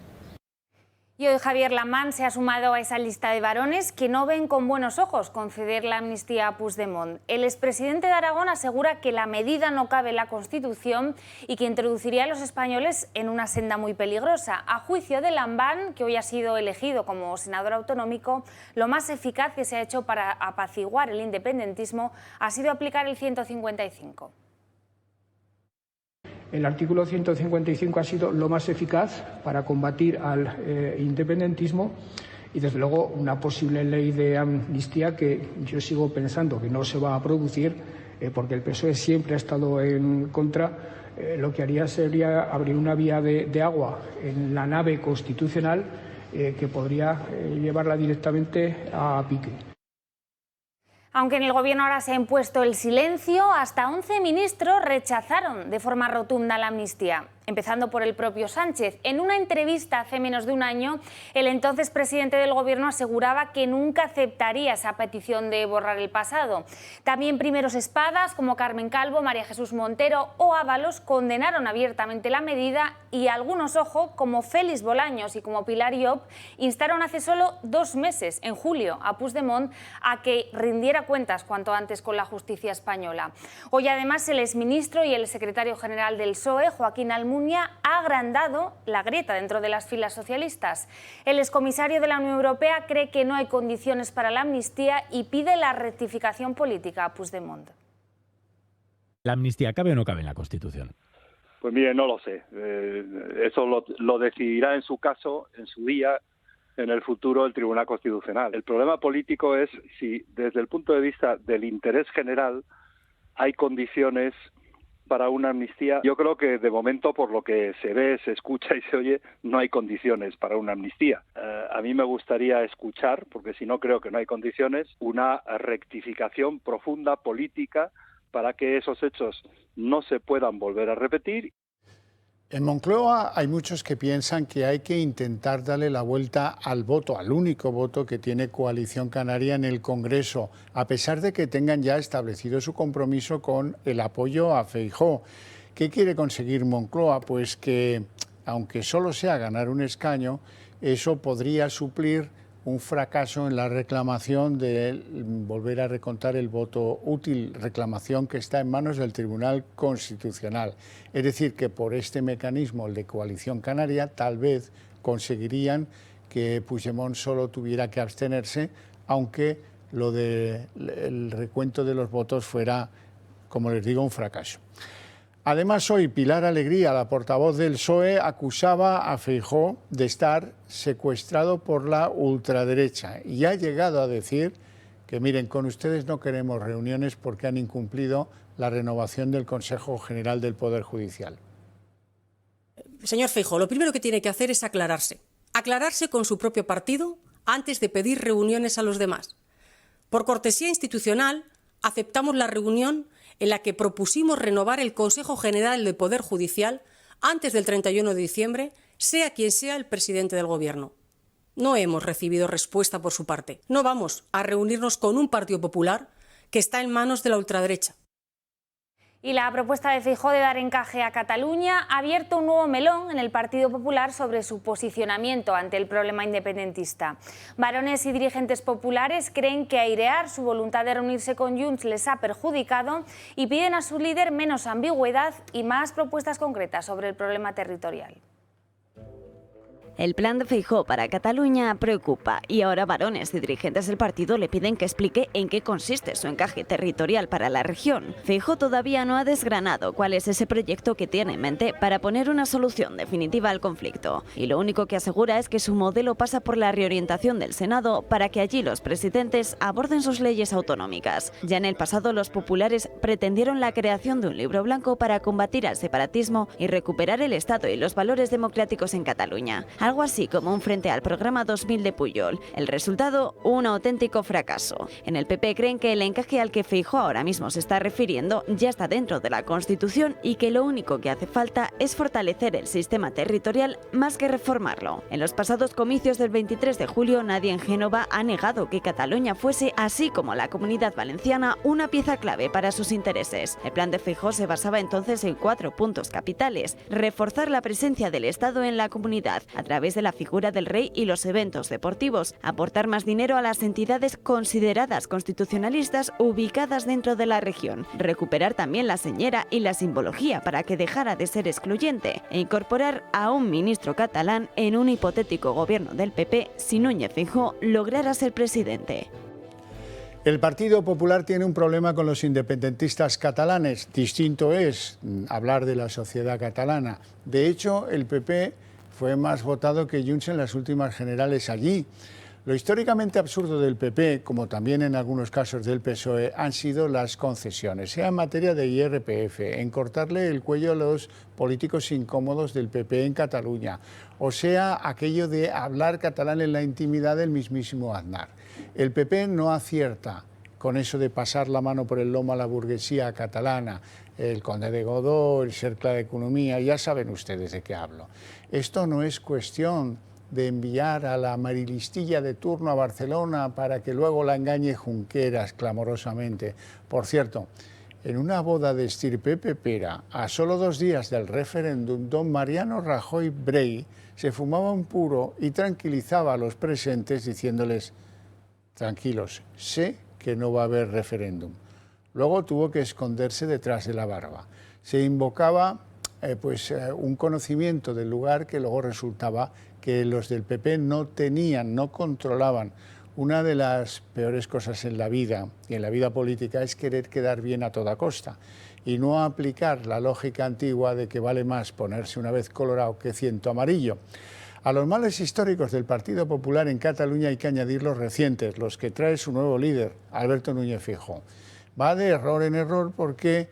Y hoy Javier Lamán se ha sumado a esa lista de varones que no ven con buenos ojos conceder la amnistía a Puigdemont. El expresidente de Aragón asegura que la medida no cabe en la Constitución y que introduciría a los españoles en una senda muy peligrosa. A juicio de Lamán, que hoy ha sido elegido como senador autonómico, lo más eficaz que se ha hecho para apaciguar el independentismo ha sido aplicar el 155. El artículo 155 ha sido lo más eficaz para combatir al independentismo y, desde luego, una posible ley de amnistía que yo sigo pensando que no se va a producir porque el PSOE siempre ha estado en contra. Lo que haría sería abrir una vía de agua en la nave constitucional que podría llevarla directamente a pique. Aunque en el Gobierno ahora se ha impuesto el silencio, hasta 11 ministros rechazaron de forma rotunda la amnistía, empezando por el propio Sánchez. En una entrevista hace menos de un año, el entonces presidente del Gobierno aseguraba que nunca aceptaría esa petición de borrar el pasado. También primeros espadas como Carmen Calvo, María Jesús Montero o Ábalos condenaron abiertamente la medida y algunos, ojo, como Félix Bolaños y como Pilar Llop, instaron hace solo 2 meses, en julio, a Puigdemont a que rindiera cuentas cuanto antes con la justicia española. Hoy además el exministro y el secretario general del PSOE, Joaquín Almunia, ha agrandado la grieta dentro de las filas socialistas. El excomisario de la Unión Europea cree que no hay condiciones para la amnistía y pide la rectificación política a Puigdemont. ¿La amnistía cabe o no cabe en la Constitución? Pues mire, no lo sé. Eso lo decidirá en su caso, en su día, en el futuro el Tribunal Constitucional. El problema político es si, desde el punto de vista del interés general, hay condiciones para una amnistía. Yo creo que, de momento, por lo que se ve, se escucha y se oye, no hay condiciones para una amnistía. A mí me gustaría escuchar, porque si no creo que no hay condiciones, una rectificación profunda política para que esos hechos no se puedan volver a repetir. En Moncloa hay muchos que piensan que hay que intentar darle la vuelta al voto, al único voto que tiene Coalición Canaria en el Congreso, a pesar de que tengan ya establecido su compromiso con el apoyo a Feijóo. ¿Qué quiere conseguir Moncloa? Pues que, aunque solo sea ganar un escaño, eso podría suplir un fracaso en la reclamación de volver a recontar el voto útil, reclamación que está en manos del Tribunal Constitucional. Es decir, que por este mecanismo, el de Coalición Canaria, tal vez conseguirían que Puigdemont solo tuviera que abstenerse, aunque lo del recuento de los votos fuera, como les digo, un fracaso. Además, hoy Pilar Alegría, la portavoz del PSOE, acusaba a Feijóo de estar secuestrado por la ultraderecha y ha llegado a decir que, miren, con ustedes no queremos reuniones porque han incumplido la renovación del Consejo General del Poder Judicial. Señor Feijóo, lo primero que tiene que hacer es aclararse. Aclararse con su propio partido antes de pedir reuniones a los demás. Por cortesía institucional, aceptamos la reunión en la que propusimos renovar el Consejo General del Poder Judicial antes del 31 de diciembre, sea quien sea el presidente del Gobierno. No hemos recibido respuesta por su parte. No vamos a reunirnos con un Partido Popular que está en manos de la ultraderecha. Y la propuesta de Feijóo de dar encaje a Cataluña ha abierto un nuevo melón en el Partido Popular sobre su posicionamiento ante el problema independentista. Varones y dirigentes populares creen que airear su voluntad de reunirse con Junts les ha perjudicado y piden a su líder menos ambigüedad y más propuestas concretas sobre el problema territorial. El plan de Feijóo para Cataluña preocupa y ahora varones y dirigentes del partido le piden que explique en qué consiste su encaje territorial para la región. Feijóo todavía no ha desgranado cuál es ese proyecto que tiene en mente para poner una solución definitiva al conflicto. Y lo único que asegura es que su modelo pasa por la reorientación del Senado para que allí los presidentes aborden sus leyes autonómicas. Ya en el pasado los populares pretendieron la creación de un libro blanco para combatir al separatismo y recuperar el Estado y los valores democráticos en Cataluña. Algo así como un frente al programa 2000 de Pujol. El resultado, un auténtico fracaso. En el PP creen que el encaje al que Feijóo ahora mismo se está refiriendo ya está dentro de la Constitución y que lo único que hace falta es fortalecer el sistema territorial más que reformarlo. En los pasados comicios del 23 de julio, nadie en Génova ha negado que Cataluña fuese, así como la Comunidad Valenciana, una pieza clave para sus intereses. El plan de Feijóo se basaba entonces en 4 puntos capitales: reforzar la presencia del Estado en la comunidad a través través de la figura del rey y los eventos deportivos, aportar más dinero a las entidades consideradas constitucionalistas ubicadas dentro de la región, recuperar también la señera y la simbología para que dejara de ser excluyente e incorporar a un ministro catalán en un hipotético gobierno del PP si Núñez Feijóo lograra ser presidente. El Partido Popular tiene un problema con los independentistas catalanes. Distinto es hablar de la sociedad catalana. De hecho, el PP fue más votado que Junts en las últimas generales allí. Lo históricamente absurdo del PP, como también en algunos casos del PSOE, han sido las concesiones, sea en materia de IRPF, en cortarle el cuello a los políticos incómodos del PP en Cataluña, o sea, aquello de hablar catalán en la intimidad del mismísimo Aznar. El PP no acierta con eso de pasar la mano por el lomo a la burguesía catalana, el Conde de Godó, el Cercle d'Economía, ya saben ustedes de qué hablo. Esto no es cuestión de enviar a la marilistilla de turno a Barcelona para que luego la engañe Junqueras clamorosamente. Por cierto, en una boda de estirpe pepera, a solo 2 días del referéndum, don Mariano Rajoy Brey se fumaba un puro y tranquilizaba a los presentes diciéndoles: tranquilos, sé que no va a haber referéndum. Luego tuvo que esconderse detrás de la barba. Se invocaba un conocimiento del lugar que luego resultaba que los del PP no tenían, no controlaban. Una de las peores cosas en la vida y en la vida política es querer quedar bien a toda costa y no aplicar la lógica antigua de que vale más ponerse una vez colorado que 100 amarillo. A los males históricos del Partido Popular en Cataluña hay que añadir los recientes, los que trae su nuevo líder, Alberto Núñez Feijóo. Va de error en error porque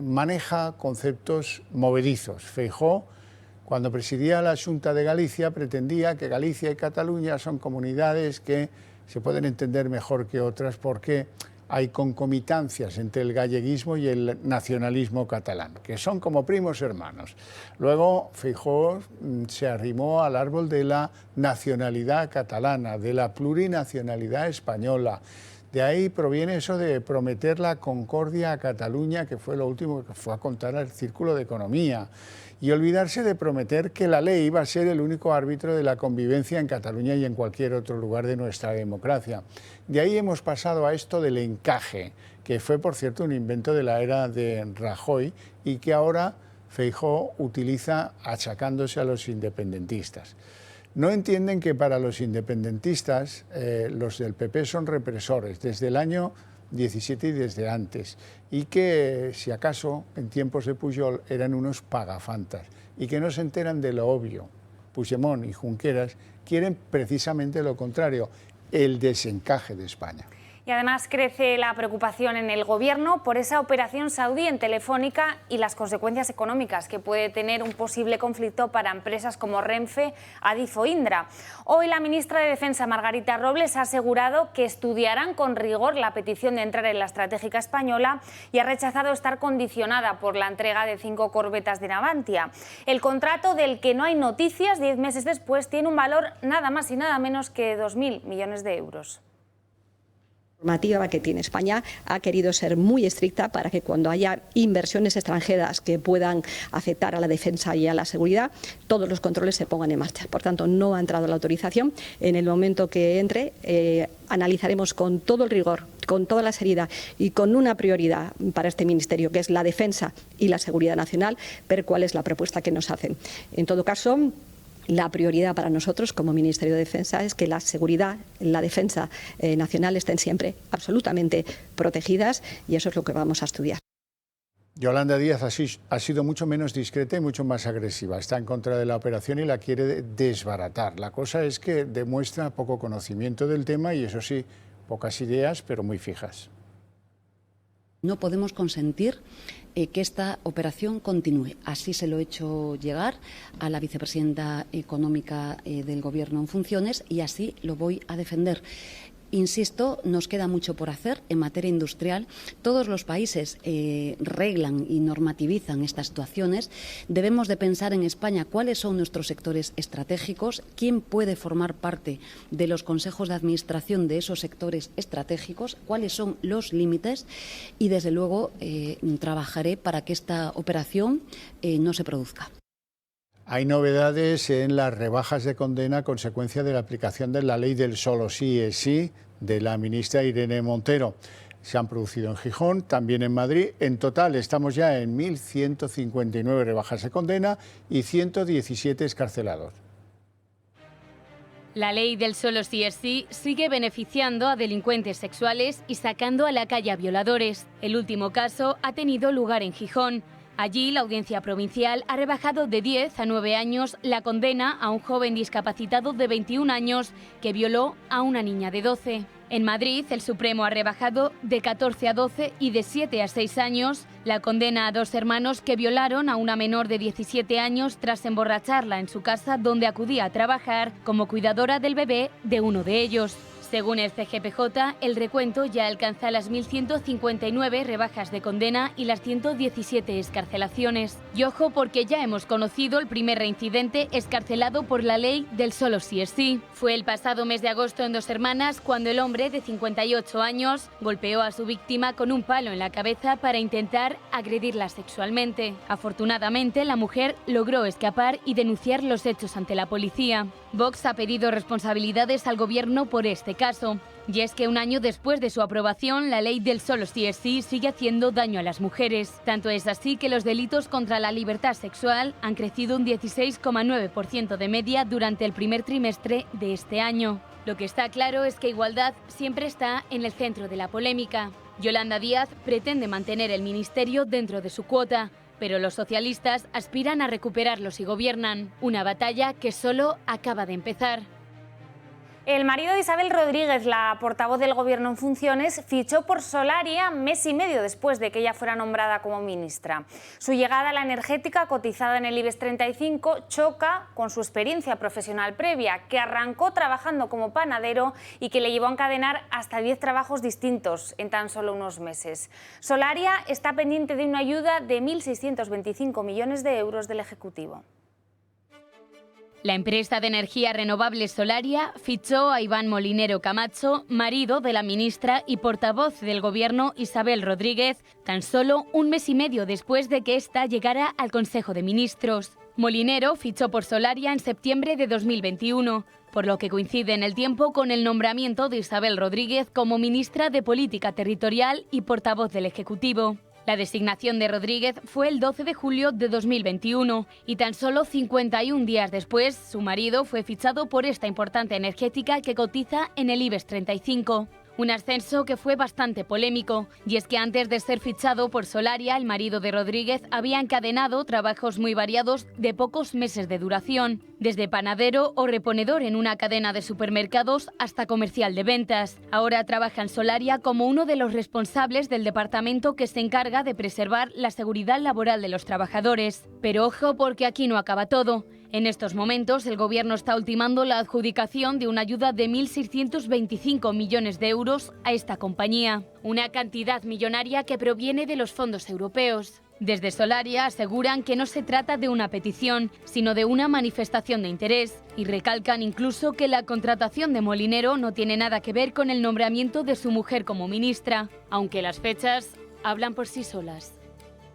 maneja conceptos movedizos. Feijóo, cuando presidía la Xunta de Galicia, pretendía que Galicia y Cataluña son comunidades que se pueden entender mejor que otras porque hay concomitancias entre el galleguismo y el nacionalismo catalán, que son como primos hermanos. Luego Feijóo se arrimó al árbol de la nacionalidad catalana, de la plurinacionalidad española. De ahí proviene eso de prometer la concordia a Cataluña, que fue lo último que fue a contar al Círculo de Economía, y olvidarse de prometer que la ley iba a ser el único árbitro de la convivencia en Cataluña y en cualquier otro lugar de nuestra democracia. De ahí hemos pasado a esto del encaje, que fue, por cierto, un invento de la era de Rajoy y que ahora Feijóo utiliza achacándose a los independentistas. No entienden que para los independentistas los del PP son represores desde el año 17 y desde antes, y que si acaso en tiempos de Pujol eran unos pagafantas y que no se enteran de lo obvio. Puigdemont y Junqueras quieren precisamente lo contrario, el desencaje de España. Y además crece la preocupación en el Gobierno por esa operación saudí en Telefónica y las consecuencias económicas que puede tener un posible conflicto para empresas como Renfe, Adif o Indra. Hoy la ministra de Defensa, Margarita Robles, ha asegurado que estudiarán con rigor la petición de entrar en la estratégica española y ha rechazado estar condicionada por la entrega de 5 corbetas de Navantia. El contrato del que no hay noticias 10 meses después tiene un valor nada más y nada menos que 2.000 millones de euros. La normativa que tiene España ha querido ser muy estricta para que cuando haya inversiones extranjeras que puedan afectar a la defensa y a la seguridad, todos los controles se pongan en marcha. Por tanto, no ha entrado la autorización. En el momento que entre, analizaremos con todo el rigor, con toda la seriedad y con una prioridad para este Ministerio, que es la defensa y la seguridad nacional, ver cuál es la propuesta que nos hacen. En todo caso, la prioridad para nosotros como Ministerio de Defensa es que la seguridad, la defensa nacional estén siempre absolutamente protegidas y eso es lo que vamos a estudiar. Yolanda Díaz ha sido mucho menos discreta y mucho más agresiva. Está en contra de la operación y la quiere desbaratar. La cosa es que demuestra poco conocimiento del tema y, eso sí, pocas ideas, pero muy fijas. No podemos consentir que esta operación continúe. Así se lo he hecho llegar a la vicepresidenta económica del Gobierno en funciones y así lo voy a defender. Insisto, nos queda mucho por hacer en materia industrial. Todos los países reglan y normativizan estas situaciones. Debemos de pensar en España cuáles son nuestros sectores estratégicos, quién puede formar parte de los consejos de administración de esos sectores estratégicos, cuáles son los límites y, desde luego, trabajaré para que esta operación no se produzca. Hay novedades en las rebajas de condena a consecuencia de la aplicación de la ley del solo sí es sí de la ministra Irene Montero. Se han producido en Gijón, también en Madrid. En total estamos ya en 1.159 rebajas de condena y 117 excarcelados. La ley del solo sí es sí sigue beneficiando a delincuentes sexuales y sacando a la calle a violadores. El último caso ha tenido lugar en Gijón. Allí, la Audiencia Provincial ha rebajado de 10 a 9 años la condena a un joven discapacitado de 21 años que violó a una niña de 12. En Madrid, el Supremo ha rebajado de 14 a 12 y de 7 a 6 años la condena a 2 hermanos que violaron a una menor de 17 años tras emborracharla en su casa donde acudía a trabajar como cuidadora del bebé de uno de ellos. Según el CGPJ, el recuento ya alcanza las 1.159 rebajas de condena y las 117 excarcelaciones. Y ojo, porque ya hemos conocido el primer reincidente excarcelado por la ley del solo sí es sí. Fue el pasado mes de agosto en Dos Hermanas cuando el hombre de 58 años golpeó a su víctima con un palo en la cabeza para intentar agredirla sexualmente. Afortunadamente, la mujer logró escapar y denunciar los hechos ante la policía. Vox ha pedido responsabilidades al gobierno por este caso. Y es que un año después de su aprobación, la ley del solo sí es sí sigue haciendo daño a las mujeres. Tanto es así que los delitos contra la libertad sexual han crecido un 16,9% de media durante el primer trimestre de este año. Lo que está claro es que igualdad siempre está en el centro de la polémica. Yolanda Díaz pretende mantener el ministerio dentro de su cuota, pero los socialistas aspiran a recuperarlo si gobiernan, una batalla que solo acaba de empezar. El marido de Isabel Rodríguez, la portavoz del Gobierno en funciones, fichó por Solaria mes y medio después de que ella fuera nombrada como ministra. Su llegada a la energética, cotizada en el IBEX 35, choca con su experiencia profesional previa, que arrancó trabajando como panadero y que le llevó a encadenar hasta 10 trabajos distintos en tan solo unos meses. Solaria está pendiente de una ayuda de 1.625 millones de euros del Ejecutivo. La empresa de energía renovable Solaria fichó a Iván Molinero Camacho, marido de la ministra y portavoz del Gobierno Isabel Rodríguez, tan solo un mes y medio después de que ésta llegara al Consejo de Ministros. Molinero fichó por Solaria en septiembre de 2021, por lo que coincide en el tiempo con el nombramiento de Isabel Rodríguez como ministra de Política Territorial y portavoz del Ejecutivo. La designación de Rodríguez fue el 12 de julio de 2021 y tan solo 51 días después, su marido fue fichado por esta importante energética que cotiza en el IBEX 35. Un ascenso que fue bastante polémico, y es que antes de ser fichado por Solaria, el marido de Rodríguez había encadenado trabajos muy variados de pocos meses de duración, desde panadero o reponedor en una cadena de supermercados hasta comercial de ventas. Ahora trabaja en Solaria como uno de los responsables del departamento que se encarga de preservar la seguridad laboral de los trabajadores. Pero ojo, porque aquí no acaba todo. En estos momentos, el Gobierno está ultimando la adjudicación de una ayuda de 1.625 millones de euros a esta compañía, una cantidad millonaria que proviene de los fondos europeos. Desde Solaria aseguran que no se trata de una petición, sino de una manifestación de interés, y recalcan incluso que la contratación de Molinero no tiene nada que ver con el nombramiento de su mujer como ministra, aunque las fechas hablan por sí solas.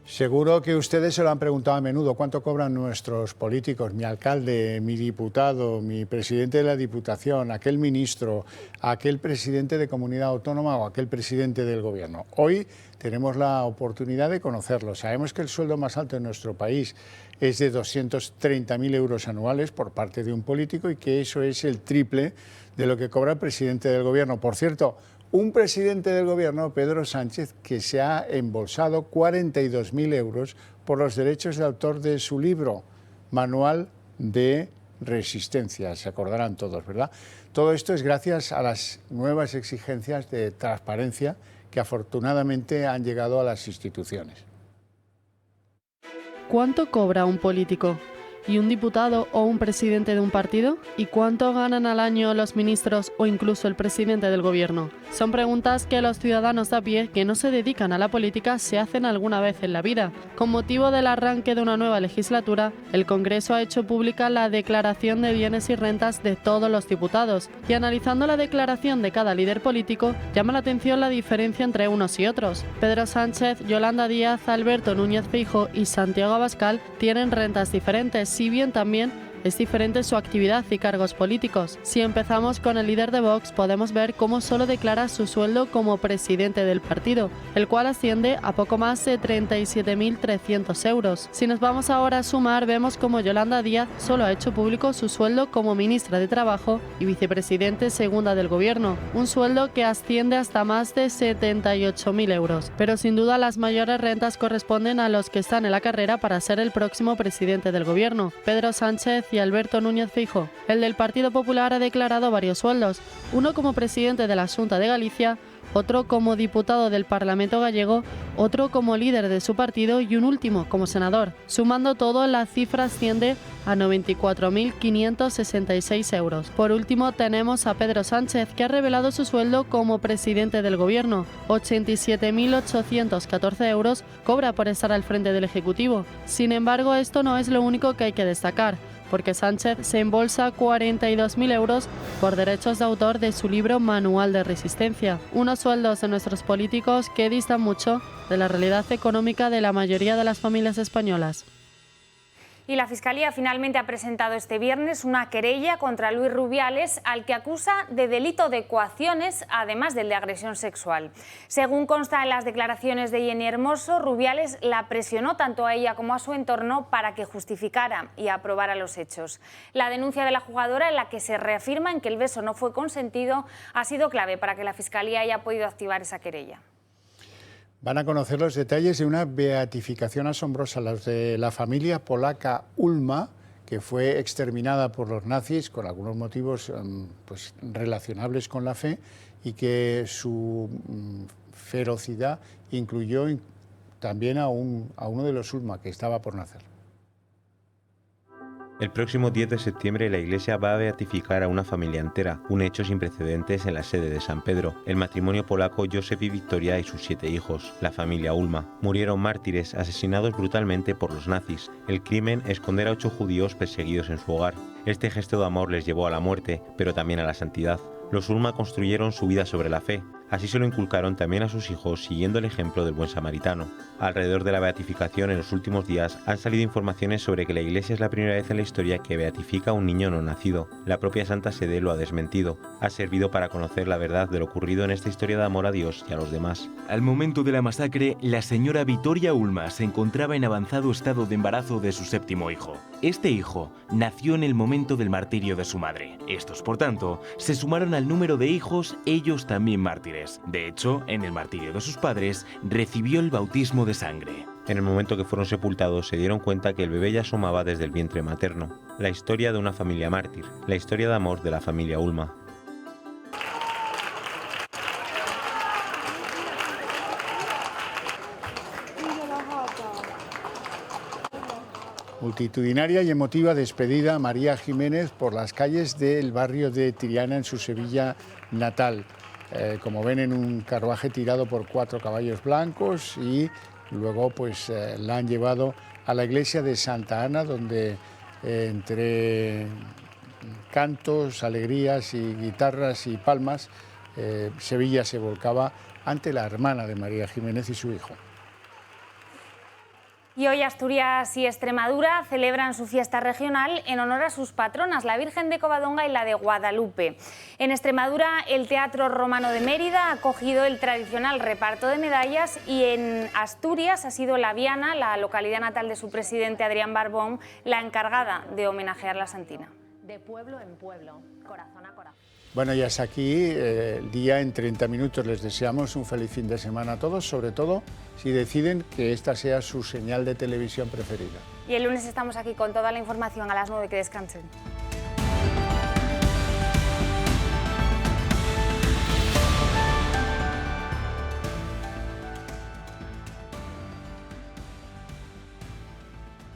Seguro que ustedes se lo han preguntado a menudo, ¿cuánto cobran nuestros políticos? Mi alcalde, mi diputado, mi presidente de la Diputación, aquel ministro, aquel presidente de comunidad autónoma o aquel presidente del Gobierno. Hoy tenemos la oportunidad de conocerlo. Sabemos que el sueldo más alto en nuestro país es de 230.000 euros anuales por parte de un político y que eso es el triple de lo que cobra el presidente del Gobierno. Por cierto, un presidente del Gobierno, Pedro Sánchez, que se ha embolsado 42.000 euros por los derechos de autor de su libro, Manual de Resistencia. Se acordarán todos, ¿verdad? Todo esto es gracias a las nuevas exigencias de transparencia que afortunadamente han llegado a las instituciones. ¿Cuánto cobra un político? ¿Y un diputado o un presidente de un partido? ¿Y cuánto ganan al año los ministros o incluso el presidente del Gobierno? Son preguntas que los ciudadanos de a pie que no se dedican a la política se hacen alguna vez en la vida. Con motivo del arranque de una nueva legislatura, el Congreso ha hecho pública la declaración de bienes y rentas de todos los diputados, y analizando la declaración de cada líder político, llama la atención la diferencia entre unos y otros. Pedro Sánchez, Yolanda Díaz, Alberto Núñez Feijóo y Santiago Abascal tienen rentas diferentes, si bien también es diferente su actividad y cargos políticos. Si empezamos con el líder de Vox, podemos ver cómo solo declara su sueldo como presidente del partido, el cual asciende a poco más de 37.300 euros. Si nos vamos ahora a sumar, vemos cómo Yolanda Díaz solo ha hecho público su sueldo como ministra de Trabajo y vicepresidente segunda del Gobierno, un sueldo que asciende hasta más de 78.000 euros. Pero sin duda las mayores rentas corresponden a los que están en la carrera para ser el próximo presidente del Gobierno, Pedro Sánchez y Alberto Núñez Feijóo. El del Partido Popular ha declarado varios sueldos, uno como presidente de la Xunta de Galicia, otro como diputado del Parlamento gallego, otro como líder de su partido y un último como senador. Sumando todo, la cifra asciende a 94.566 euros. Por último, tenemos a Pedro Sánchez, que ha revelado su sueldo como presidente del Gobierno. 87.814 euros cobra por estar al frente del Ejecutivo. Sin embargo, esto no es lo único que hay que destacar, porque Sánchez se embolsa 42.000 euros por derechos de autor de su libro Manual de Resistencia. Unos sueldos de nuestros políticos que distan mucho de la realidad económica de la mayoría de las familias españolas. Y la Fiscalía finalmente ha presentado este viernes una querella contra Luis Rubiales, al que acusa de delito de coacciones, además del de agresión sexual. Según consta en las declaraciones de Jenny Hermoso, Rubiales la presionó tanto a ella como a su entorno para que justificara y aprobara los hechos. La denuncia de la jugadora, en la que se reafirma en que el beso no fue consentido, ha sido clave para que la Fiscalía haya podido activar esa querella. Van a conocer los detalles de una beatificación asombrosa, los de la familia polaca Ulma, que fue exterminada por los nazis con algunos motivos pues, relacionables con la fe, y que su ferocidad incluyó también a uno de los Ulma que estaba por nacer. El próximo 10 de septiembre la Iglesia va a beatificar a una familia entera, un hecho sin precedentes en la sede de San Pedro. El matrimonio polaco Józef y Victoria y sus 7 hijos, la familia Ulma, murieron mártires asesinados brutalmente por los nazis. El crimen, esconder a 8 judíos perseguidos en su hogar. Este gesto de amor les llevó a la muerte, pero también a la santidad. Los Ulma construyeron su vida sobre la fe. Así se lo inculcaron también a sus hijos, siguiendo el ejemplo del buen samaritano. Alrededor de la beatificación, en los últimos días, han salido informaciones sobre que la Iglesia es la primera vez en la historia que beatifica a un niño no nacido. La propia Santa Sede lo ha desmentido. Ha servido para conocer la verdad de lo ocurrido en esta historia de amor a Dios y a los demás. Al momento de la masacre, la señora Victoria Ulma se encontraba en avanzado estado de embarazo de su 7º hijo. Este hijo nació en el momento del martirio de su madre. Estos, por tanto, se sumaron al número de hijos, ellos también mártires. De hecho, en el martirio de sus padres, recibió el bautismo de sangre. En el momento que fueron sepultados, se dieron cuenta que el bebé ya asomaba desde el vientre materno. La historia de una familia mártir, la historia de amor de la familia Ulma. Multitudinaria y emotiva despedida a María Jiménez por las calles del barrio de Triana, en su Sevilla natal. Como ven, en un carruaje tirado por 4 caballos blancos, y luego pues la han llevado a la iglesia de Santa Ana, donde entre cantos, alegrías y guitarras y palmas, Sevilla se volcaba ante la hermana de María Jiménez y su hijo. Y hoy Asturias y Extremadura celebran su fiesta regional en honor a sus patronas, la Virgen de Covadonga y la de Guadalupe. En Extremadura, el Teatro Romano de Mérida ha acogido el tradicional reparto de medallas, y en Asturias ha sido La Viana, la localidad natal de su presidente Adrián Barbón, la encargada de homenajear la Santina. De pueblo en pueblo, corazón a corazón. Bueno, ya es aquí el día en 30 minutos. Les deseamos un feliz fin de semana a todos, sobre todo si deciden que esta sea su señal de televisión preferida. Y el lunes estamos aquí con toda la información a las 9, que descansen.